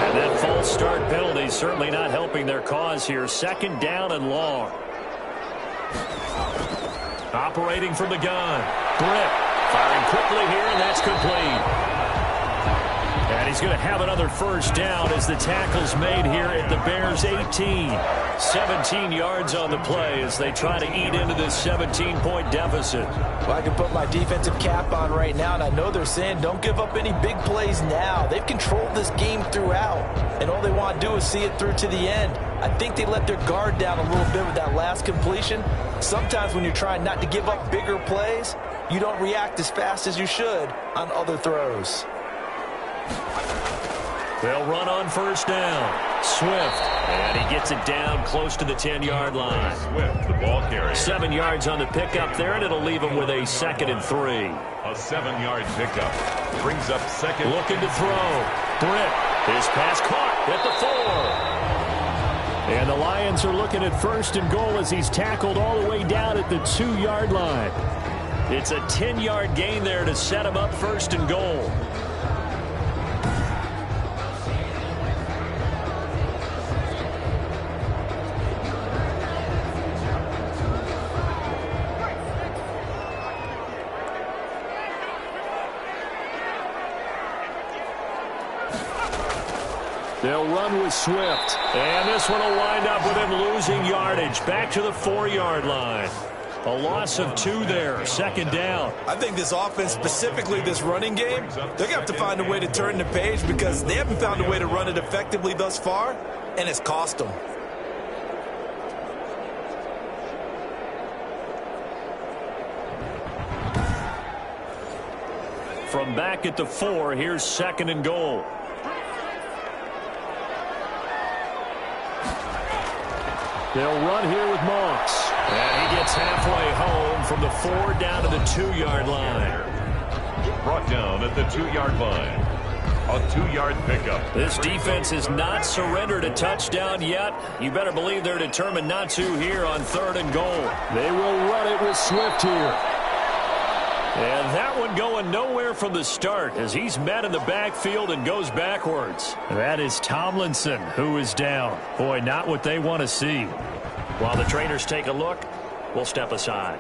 S1: And that false start penalty certainly not helping their cause here. 2nd down and long. Operating from the gun. Britt firing quickly here, and that's complete. And he's going to have another 1st down as the tackle's made here at the Bears' 18. 17 yards on the play as they try to eat into this 17-point deficit.
S2: Well, I can put my defensive cap on right now, and I know they're saying don't give up any big plays now. They've controlled this game throughout, and all they want to do is see it through to the end. I think they let their guard down a little bit with that last completion. Sometimes when you're trying not to give up bigger plays, you don't react as fast as you should on other throws.
S1: They'll run on 1st down. Swift, and he gets it down close to the 10-yard line.
S3: Swift, the ball carrier.
S1: 7 yards on the pickup there, and it'll leave him with a 2nd and 3.
S3: A 7-yard pickup. Brings up 2nd.
S1: Looking to throw. Britt, his pass caught at the 4. And the Lions are looking at 1st and goal as he's tackled all the way down at the 2-yard line. It's a 10-yard gain there to set him up 1st and goal. They'll run with Swift. And this one will wind up with him losing yardage. Back to the 4-yard line. A loss of 2 there. 2nd down.
S2: I think this offense, specifically this running game, they're going to have to find a way to turn the page because they haven't found a way to run it effectively thus far, and it's cost them.
S1: From back at the 4, here's 2nd and goal. They'll run here with Monks. And he gets halfway home from the 4 down to the 2-yard line.
S3: Brought down at the 2-yard line. A 2-yard pickup.
S1: This defense has not surrendered a touchdown yet. You better believe they're determined not to here on 3rd and goal.
S5: They will run it with Swift here.
S1: And that one going nowhere from the start as he's met in the backfield and goes backwards. That is Tomlinson who is down. Boy, not what they want to see. While the trainers take a look, we'll step aside.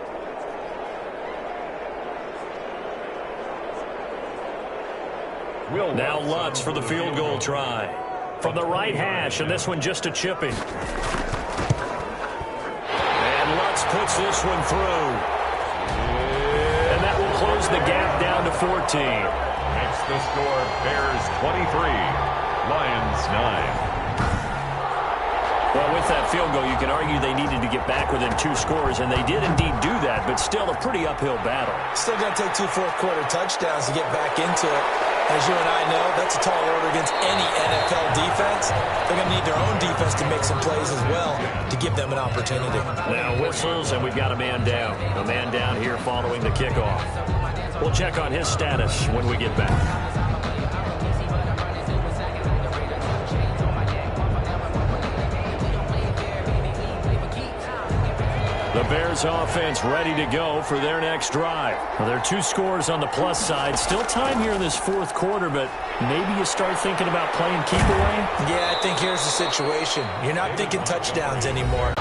S1: Now Lutz for the field goal try. From the right hash, and this one just a chipping. And Lutz puts this one through. And that will close the gap down to 14.
S3: Makes the score Bears 23, Lions 9.
S1: Well, with that field goal, you can argue they needed to get back within 2 scores, and they did indeed do that, but still a pretty uphill battle.
S2: Still going to take 2 fourth-quarter touchdowns to get back into it. As you and I know, that's a tall order against any NFL defense. They're going to need their own defense to make some plays as well to give them an opportunity.
S1: Now whistles, and we've got a man down. A man down here following the kickoff. We'll check on his status when we get back. The Bears offense ready to go for their next drive. Well, there are 2 scores on the plus side. Still time here in this 4th quarter, but maybe you start thinking about playing keep away?
S2: Yeah, I think here's the situation. You're not thinking touchdowns anymore.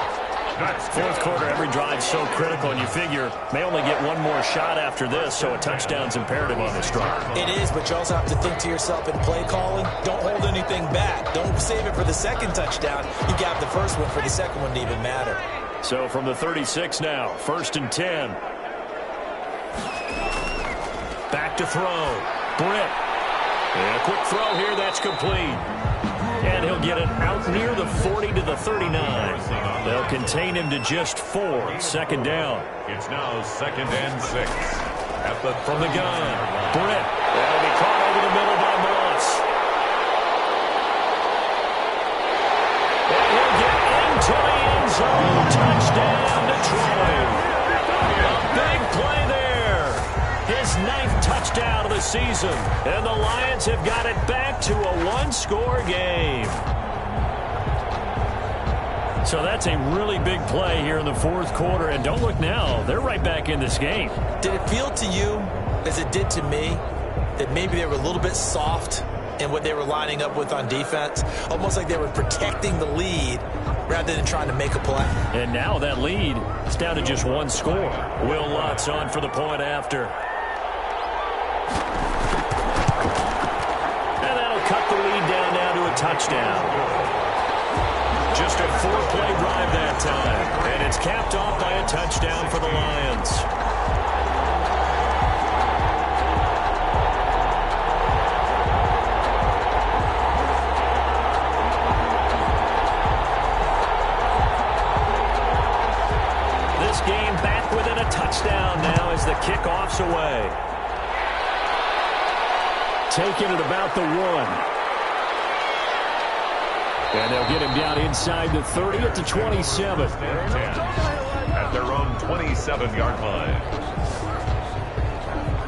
S1: Fourth quarter, every drive's so critical, and you figure may only get one more shot after this, so a touchdown's imperative on this drive.
S2: It is, but you also have to think to yourself in play calling, don't hold anything back. Don't save it for the second touchdown. You got the first one for the second one to even matter.
S1: So from the 36 now, 1st and 10. Back to throw. Britt. And a quick throw here, that's complete. And he'll get it out near the 40 to the 39. They'll contain him to just 4. 2nd down.
S3: It's now 2nd and 6.
S1: From the gun, Britt. That'll be caught over the middle by Moss. And he'll get into the end zone. Touchdown, Detroit. A big play there. His 9th touchdown of the season. And the Lions have got it back to a one-score game. So that's a really big play here in the fourth quarter. And don't look now, they're right back in this game.
S2: Did it feel to you, as it did to me, that maybe they were a little bit soft in what they were lining up with on defense? Almost like they were protecting the lead rather than trying to make a play.
S1: And now that lead is down to just one score. Will Lutz on for the point after. And that'll cut the lead down now to a touchdown. Just a 4-play drive that time. And it's capped off by a touchdown for the Lions. This game back within a touchdown now as the kickoff's away.
S5: Taking it about the 1. And they'll get him down inside the 30 at the 27.
S3: At their own 27-yard line.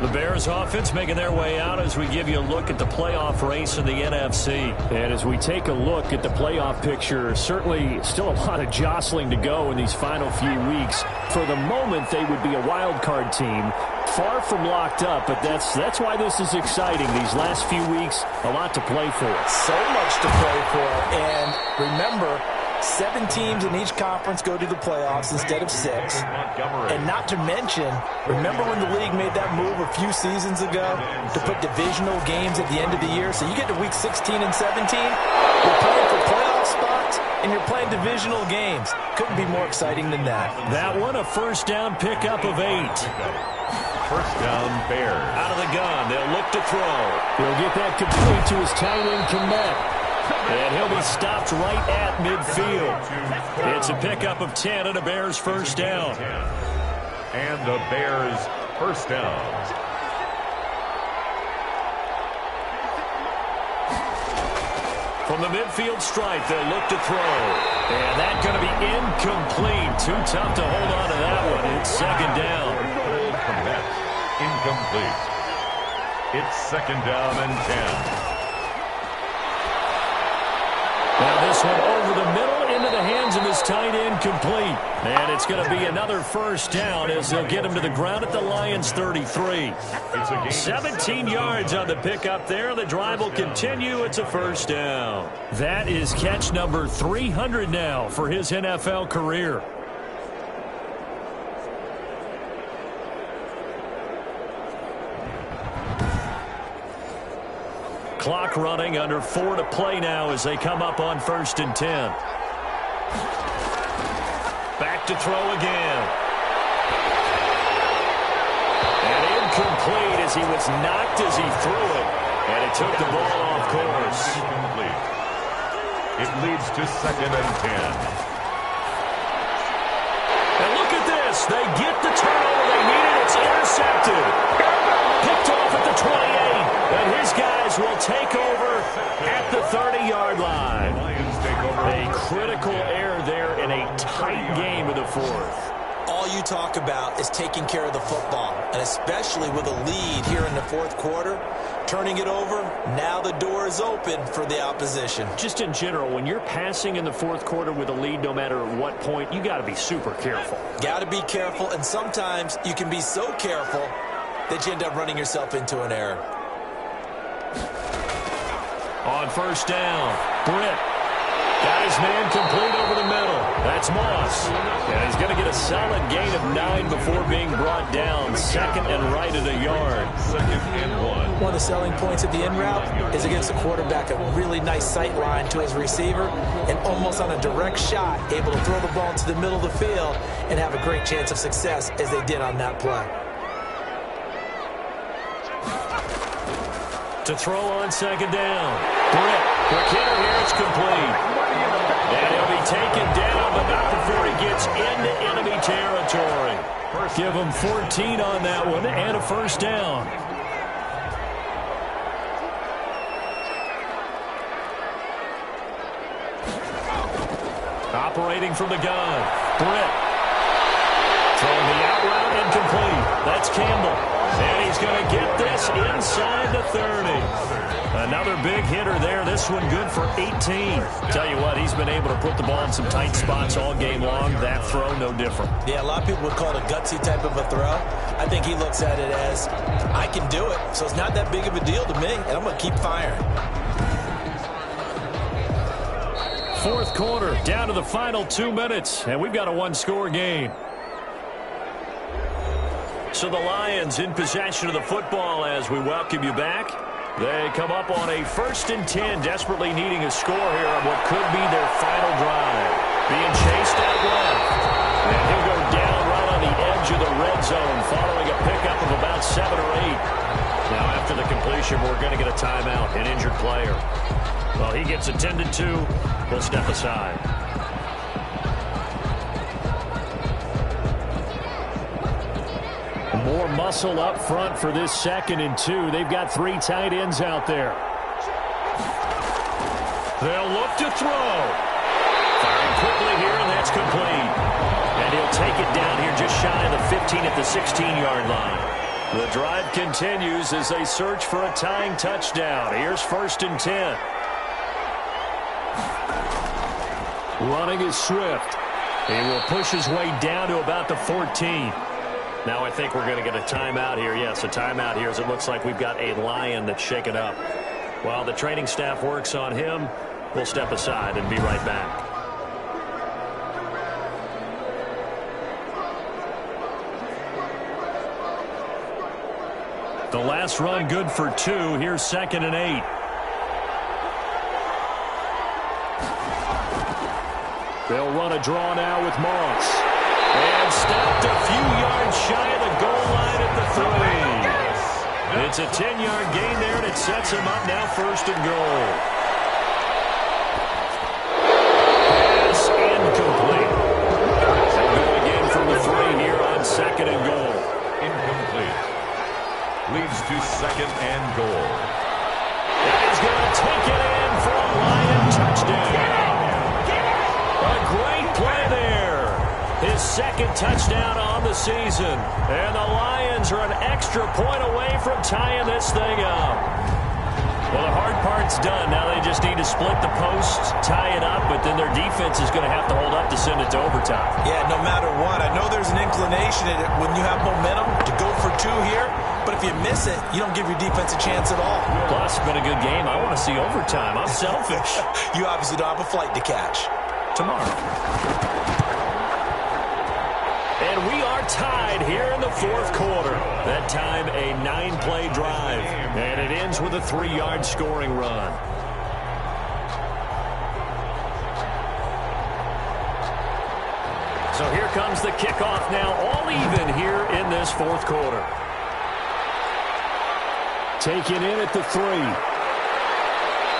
S1: The Bears offense making their way out as we give you a look at the playoff race in the NFC.
S5: And as we take a look at the playoff picture, certainly still a lot of jostling to go in these final few weeks. For the moment, they would be a wild card team. Far from locked up, but that's why this is exciting. These last few weeks, a lot to play for.
S2: So much to play for. And remember, 7 teams in each conference go to the playoffs instead of 6. And not to mention, remember when the league made that move a few seasons ago to put divisional games at the end of the year? So you get to week 16 and 17, you're playing for playoff spots, and you're playing divisional games. Couldn't be more exciting than that.
S1: That one, a first down pickup of 8.
S3: First down, Bears.
S1: Out of the gun, they'll look to throw.
S5: He'll get that complete to his tight end, Komet.
S1: And he'll be stopped right at midfield. It's a pickup of 10 and a Bears first down.
S3: And the Bears first down.
S1: From the midfield stripe, they'll look to throw. And that's going to be incomplete. Too tough to hold on to that one. It's 2nd down.
S3: Incomplete. It's 2nd down and 10.
S1: Now this one over the middle into the hands of his tight end, complete. And it's going to be another first down as they'll get him to the ground at the Lions' 33. 17 yards on the pickup there. The drive will continue. It's a first down. That is catch number 300 now for his NFL career. Clock running, under 4 to play now as they come up on 1st and 10. Back to throw again. And incomplete as he was knocked as he threw it. And it took the ball off course.
S3: Incomplete. It leads to 2nd and 10.
S1: And look at this. They get the turnover they needed. It's intercepted. Picked off at the 28. And his guys will take over at the 30-yard line. A critical error there in a tight game of the fourth.
S2: All you talk about is taking care of the football, and especially with a lead here in the fourth quarter, turning it over, now the door is open for the opposition.
S1: Just in general, when you're passing in the fourth quarter with a lead, no matter at what point, you got to be super careful.
S2: Got to be careful, and sometimes you can be so careful that you end up running yourself into an error.
S1: On first down, Britt. Got his man complete over the middle. That's Moss. And he's going to get a solid gain of 9 before being brought down. Second and right at a yard.
S3: Second and 1.
S2: One of the selling points of the in route is against the quarterback, a really nice sight line to his receiver, and almost on a direct shot, able to throw the ball to the middle of the field and have a great chance of success as they did on that play.
S1: To throw on second down. Britt, the kicker here, it's complete. And he'll be taken down, but not before he gets into enemy territory. Give him 14 on that one and a first down. Operating from the gun. Britt. Throwing the out route incomplete. That's Campbell. And he's going to get this inside the 30. Another big hitter there. This one good for 18. Tell you what, he's been able to put the ball in some tight spots all game long. That throw, no different.
S2: Yeah, a lot of people would call it a gutsy type of a throw. I think he looks at it as, I can do it, so it's not that big of a deal to me, and I'm going to keep firing.
S1: Fourth quarter, down to the final 2 minutes, and we've got a one-score game. So the Lions in possession of the football as we welcome you back. They come up on a 1st and 10, desperately needing a score here on what could be their final drive. Being chased out left. And he'll go down right on the edge of the red zone following a pickup of about 7 or 8. Now after the completion, we're going to get a timeout, an injured player. Well, he gets attended to. We'll step aside. More muscle up front for this 2nd and 2. They've got 3 tight ends out there. They'll look to throw. Firing quickly here, and that's complete. And he'll take it down here just shy of the 15 at the 16-yard line. The drive continues as they search for a tying touchdown. Here's 1st and 10. Running is Swift. He will push his way down to about the 14. Now I think we're going to get a timeout here. Yes, a timeout here as it looks like we've got a Lion that's shaken up. While the training staff works on him, we'll step aside and be right back. The last run good for 2. Here's 2nd and 8. They'll run a draw now with Moss. And stopped a few yards shy of the goal line at the 3. It's a 10-yard gain there, and it sets him up now 1st and goal. Pass incomplete. They'll go again from the 3 here on 2nd and goal.
S3: Incomplete. Leads to 2nd and goal.
S1: And he's going to take it in for a Lion touchdown. A great play there. His 2nd touchdown on the season. And the Lions are an extra point away from tying this thing up. Well, the hard part's done. Now they just need to split the post, tie it up, but then their defense is going to have to hold up to send it to overtime.
S2: Yeah, no matter what. I know there's an inclination in it when you have momentum to go for 2 here, but if you miss it, you don't give your defense a chance at all.
S1: Plus, it's been a good game. I want to see overtime. I'm selfish.
S2: You obviously don't have a flight to catch.
S1: Tomorrow. And we are tied here in the 4th quarter. That time a 9-play drive. And it ends with a 3-yard scoring run. So here comes the kickoff now, all even here in this 4th quarter. Taken in at the 3.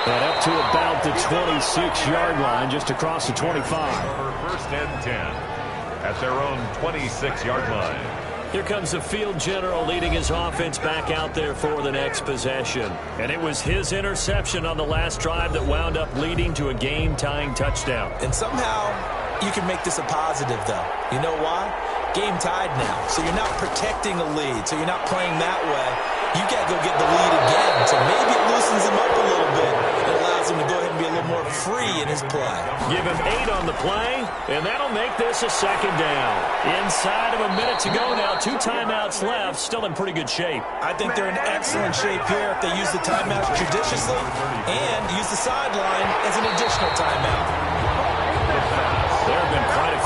S1: And up to about the 26-yard line, just across the 25.
S3: For 1st and 10 at their own 26-yard line.
S1: Here comes the field general leading his offense back out there for the next possession. And it was his interception on the last drive that wound up leading to a game-tying touchdown.
S2: And somehow you can make this a positive, though. You know why? Game tied now. So you're not protecting a lead. So you're not playing that way. You got to go get the lead again. So maybe it loosens him up a little bit. It allows him to go ahead and be a little more free in his play.
S1: Give him 8 on the play, and that'll make this a 2nd down. Inside of a minute to go now. 2 timeouts left. Still in pretty good shape.
S2: I think they're in excellent shape here if they use the timeouts judiciously and use the sideline as an additional timeout.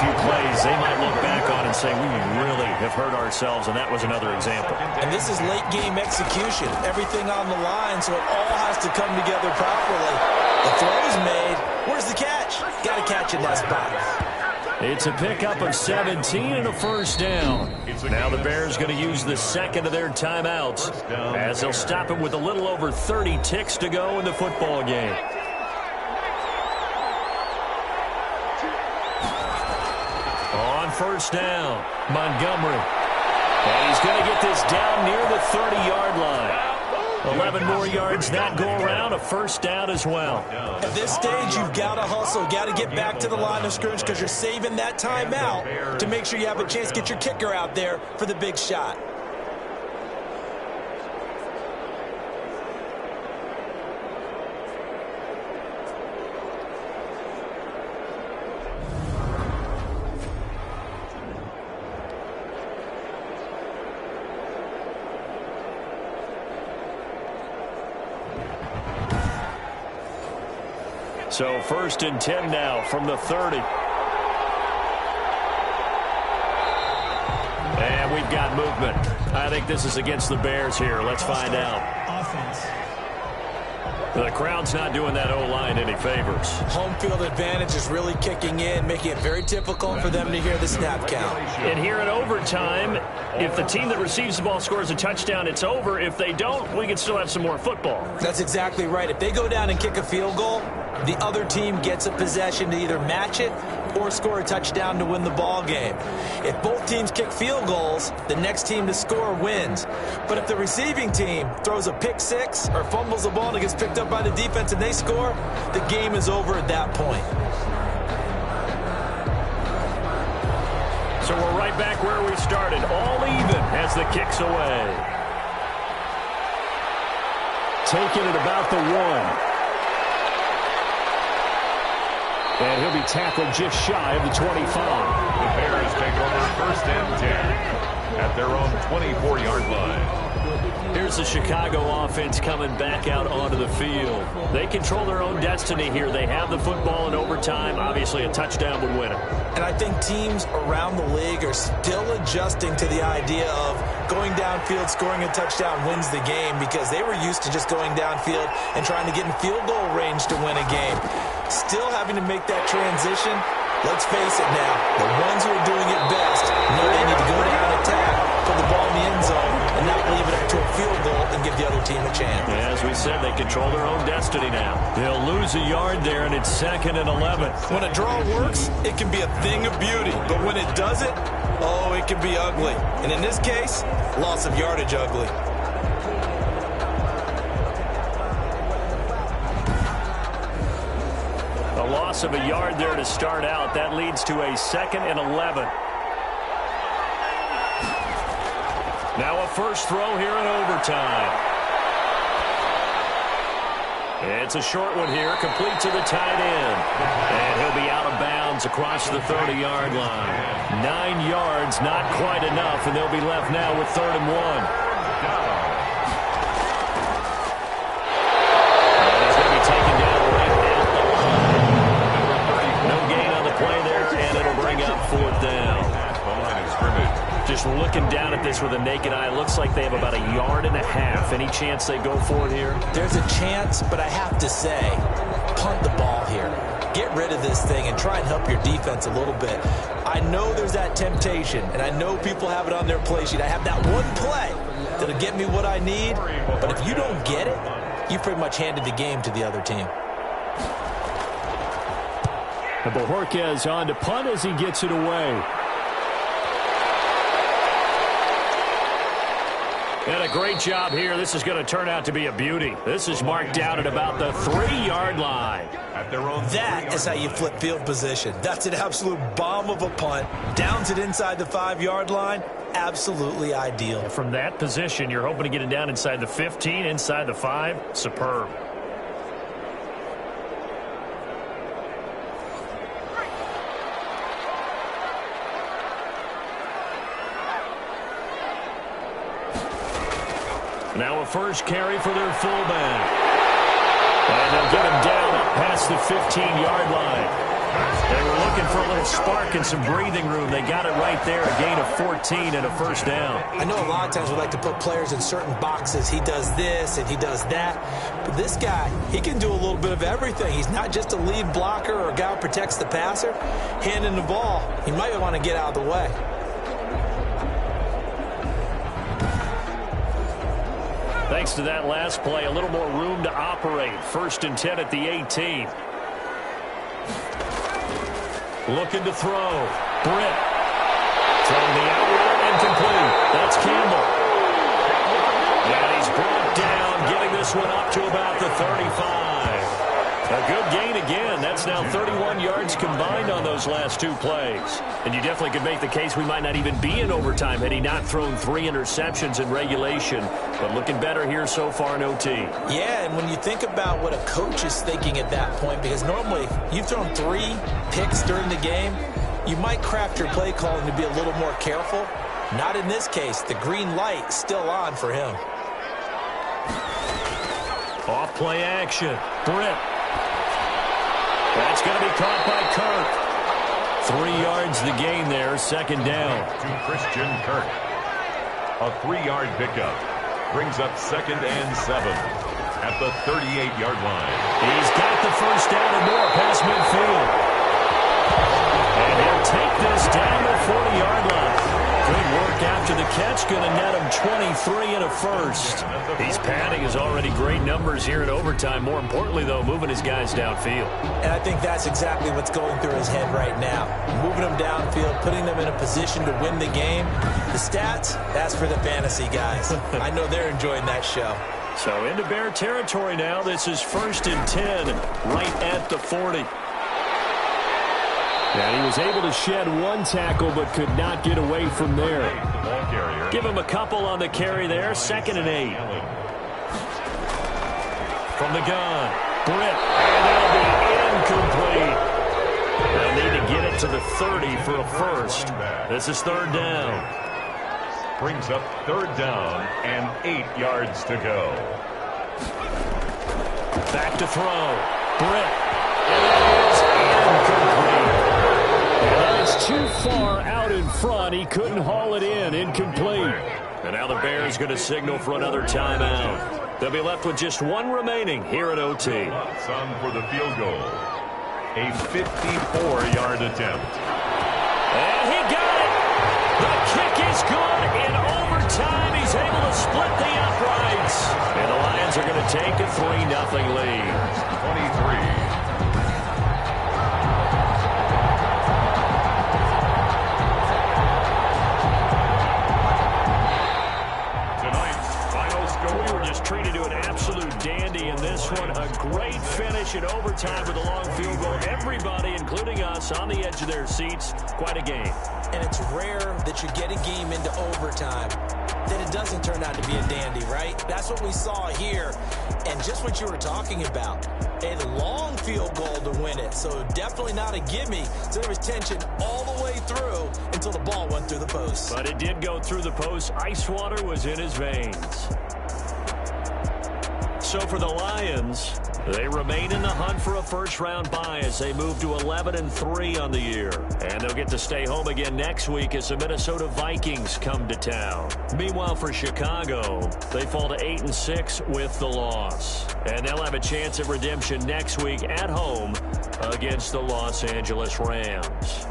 S1: few plays they might look back on and say, we really have hurt ourselves, and that was another example.
S2: And this is late-game execution. Everything on the line, so it all has to come together properly. The throw's made. Where's the catch? Got to catch in that spot.
S1: It's a pickup of 17 and a first down. Now the Bears going to use the second of their timeouts as they'll stop it with a little over 30 ticks to go in the football game. On first down, Montgomery. And he's going to get this down near the 30-yard line. 11 more yards that go around, a first down as well.
S2: At this stage, you've got to hustle, got to get back to the line of scrimmage because you're saving that timeout to make sure you have a chance to get your kicker out there for the big shot.
S1: So first and 10 now from the 30. And we've got movement. I think this is against the Bears here. Let's find out.
S6: Offense.
S1: The crowd's not doing that O-line any favors.
S2: Home field advantage is really kicking in, making it very difficult for them to hear the snap count.
S1: And here in overtime, if the team that receives the ball scores a touchdown, it's over. If they don't, we can still have some more football.
S2: That's exactly right. If they go down and kick a field goal, the other team gets a possession to either match it or score a touchdown to win the ball game. If both teams kick field goals, the next team to score wins. But if the receiving team throws a pick six or fumbles the ball and it gets picked up by the defense and they score, the game is over at that point.
S1: So we're right back where we started, all even as the kick's away.
S5: Taking it about the 1. And he'll be tackled just shy of the 25.
S3: The Bears take over first and 10 at their own 24-yard line.
S1: Here's the Chicago offense coming back out onto the field. They control their own destiny here. They have the football in overtime. Obviously, a touchdown would win it.
S2: And I think teams around the league are still adjusting to the idea of going downfield, scoring a touchdown wins the game because they were used to just going downfield and trying to get in field goal range to win a game. Still having to make that transition. Let's face it now, the ones who are doing it best know they need to go down, attack, put the ball in the end zone, and not leave it up to a field goal and give the other team a chance.
S1: As we said, they control their own destiny now. They'll lose a yard there, and it's 2nd and 11.
S2: When a draw works, it can be a thing of beauty. But when it doesn't, oh, it can be ugly. And in this case, loss of yardage ugly.
S1: A loss of a yard there to start out. That leads to a 2nd and 11. Now a first throw here in overtime. It's a short one here, complete to the tight end. And he'll be out of bounds across the 30-yard line. 9 yards, not quite enough, and they'll be left now with 3rd and 1. Fourth down. Just looking down at this with a naked eye, looks like they have about a yard and a half. Any chance they go for it here?
S2: There's a chance, but I have to say, punt the ball here. Get rid of this thing and try and help your defense a little bit. I know there's that temptation, and I know people have it on their play sheet. I have that one play that'll get me what I need, but if you don't get it, you pretty much handed the game to the other team.
S5: And Bojorquez on to punt as he gets it away.
S1: And a great job here. This is going to turn out to be a beauty. This is marked down at about the 3-yard line.
S2: That is how you flip field position. That's an absolute bomb of a punt. Downs it inside the 5-yard line. Absolutely ideal.
S1: From that position, you're hoping to get it down inside the 15, inside the 5. Superb. Now a first carry for their fullback. And they'll get him down up past the 15-yard line. They were looking for a little spark and some breathing room. They got it right there, a gain of 14 and a first down.
S2: I know a lot of times we like to put players in certain boxes. He does this and he does that. But this guy, he can do a little bit of everything. He's not just a lead blocker or a guy who protects the passer. Handing the ball, he might want to get out of the way.
S1: Thanks to that last play, a little more room to operate. 1st and 10 at the 18. Looking to throw. Britt. Throwing the outlet, incomplete. That's Campbell. And he's brought down, getting this one up to about the 35. A good gain again. That's now 31 yards combined on those last 2 plays. And you definitely could make the case we might not even be in overtime had he not thrown 3 interceptions in regulation. But looking better here so far in OT.
S2: Yeah, and when you think about what a coach is thinking at that point, because normally you've thrown 3 picks during the game, you might craft your play calling to be a little more careful. Not in this case. The green light is still on for him.
S1: Off play action. Britt. That's going to be caught by Kirk. 3 yards the gain there, 2nd down.
S3: To Christian Kirk. A 3-yard pickup brings up 2nd and 7 at the 38-yard line.
S1: He's got the first down and more past midfield. And he'll take this down the 40-yard line. Good work after the catch, going to net him 23 and a first. He's padding his already great numbers here in overtime. More importantly, though, moving his guys downfield.
S2: And I think that's exactly what's going through his head right now. Moving them downfield, putting them in a position to win the game. The stats, that's for the fantasy guys. I know they're enjoying that show.
S1: So into Bear territory now. This is 1st and 10, right at the 40.
S5: Yeah, he was able to shed 1 tackle but could not get away from there.
S1: Give him a couple on the carry there. 2nd and 8. From the gun, Britt. And that'll be incomplete. They'll need to get it to the 30 for a first. This is 3rd down.
S3: Brings up 3rd down and 8 yards to go.
S1: Back to throw. Britt. And that is incomplete.
S5: It's too far out in front. He couldn't haul it in. Incomplete.
S1: And now the Bears going to signal for another timeout. They'll be left with just 1 remaining here at OT.
S3: On for the field goal. A 54-yard attempt.
S1: And he got it. The kick is good. In overtime, he's able to split the uprights. And the Lions are going to take a 3-0 lead.
S3: 23.
S1: Treated to an absolute dandy in this one. A great finish in overtime with a long field goal. Everybody, including us, on the edge of their seats. Quite a game.
S2: And it's rare that you get a game into overtime that it doesn't turn out to be a dandy, right? That's what we saw here. And just what you were talking about, a long field goal to win it. So definitely not a gimme. So there was tension all the way through until the ball went through the post.
S1: But it did go through the post. Ice water was in his veins. So for the Lions, they remain in the hunt for a first-round bye as they move to 11-3 on the year. And they'll get to stay home again next week as the Minnesota Vikings come to town. Meanwhile, for Chicago, they fall to 8-6 with the loss. And they'll have a chance at redemption next week at home against the Los Angeles Rams.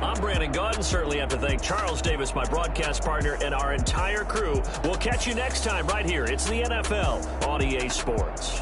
S1: I'm Brandon Gaudin. Certainly have to thank Charles Davis, my broadcast partner, and our entire crew. We'll catch you next time right here. It's the NFL on EA Sports.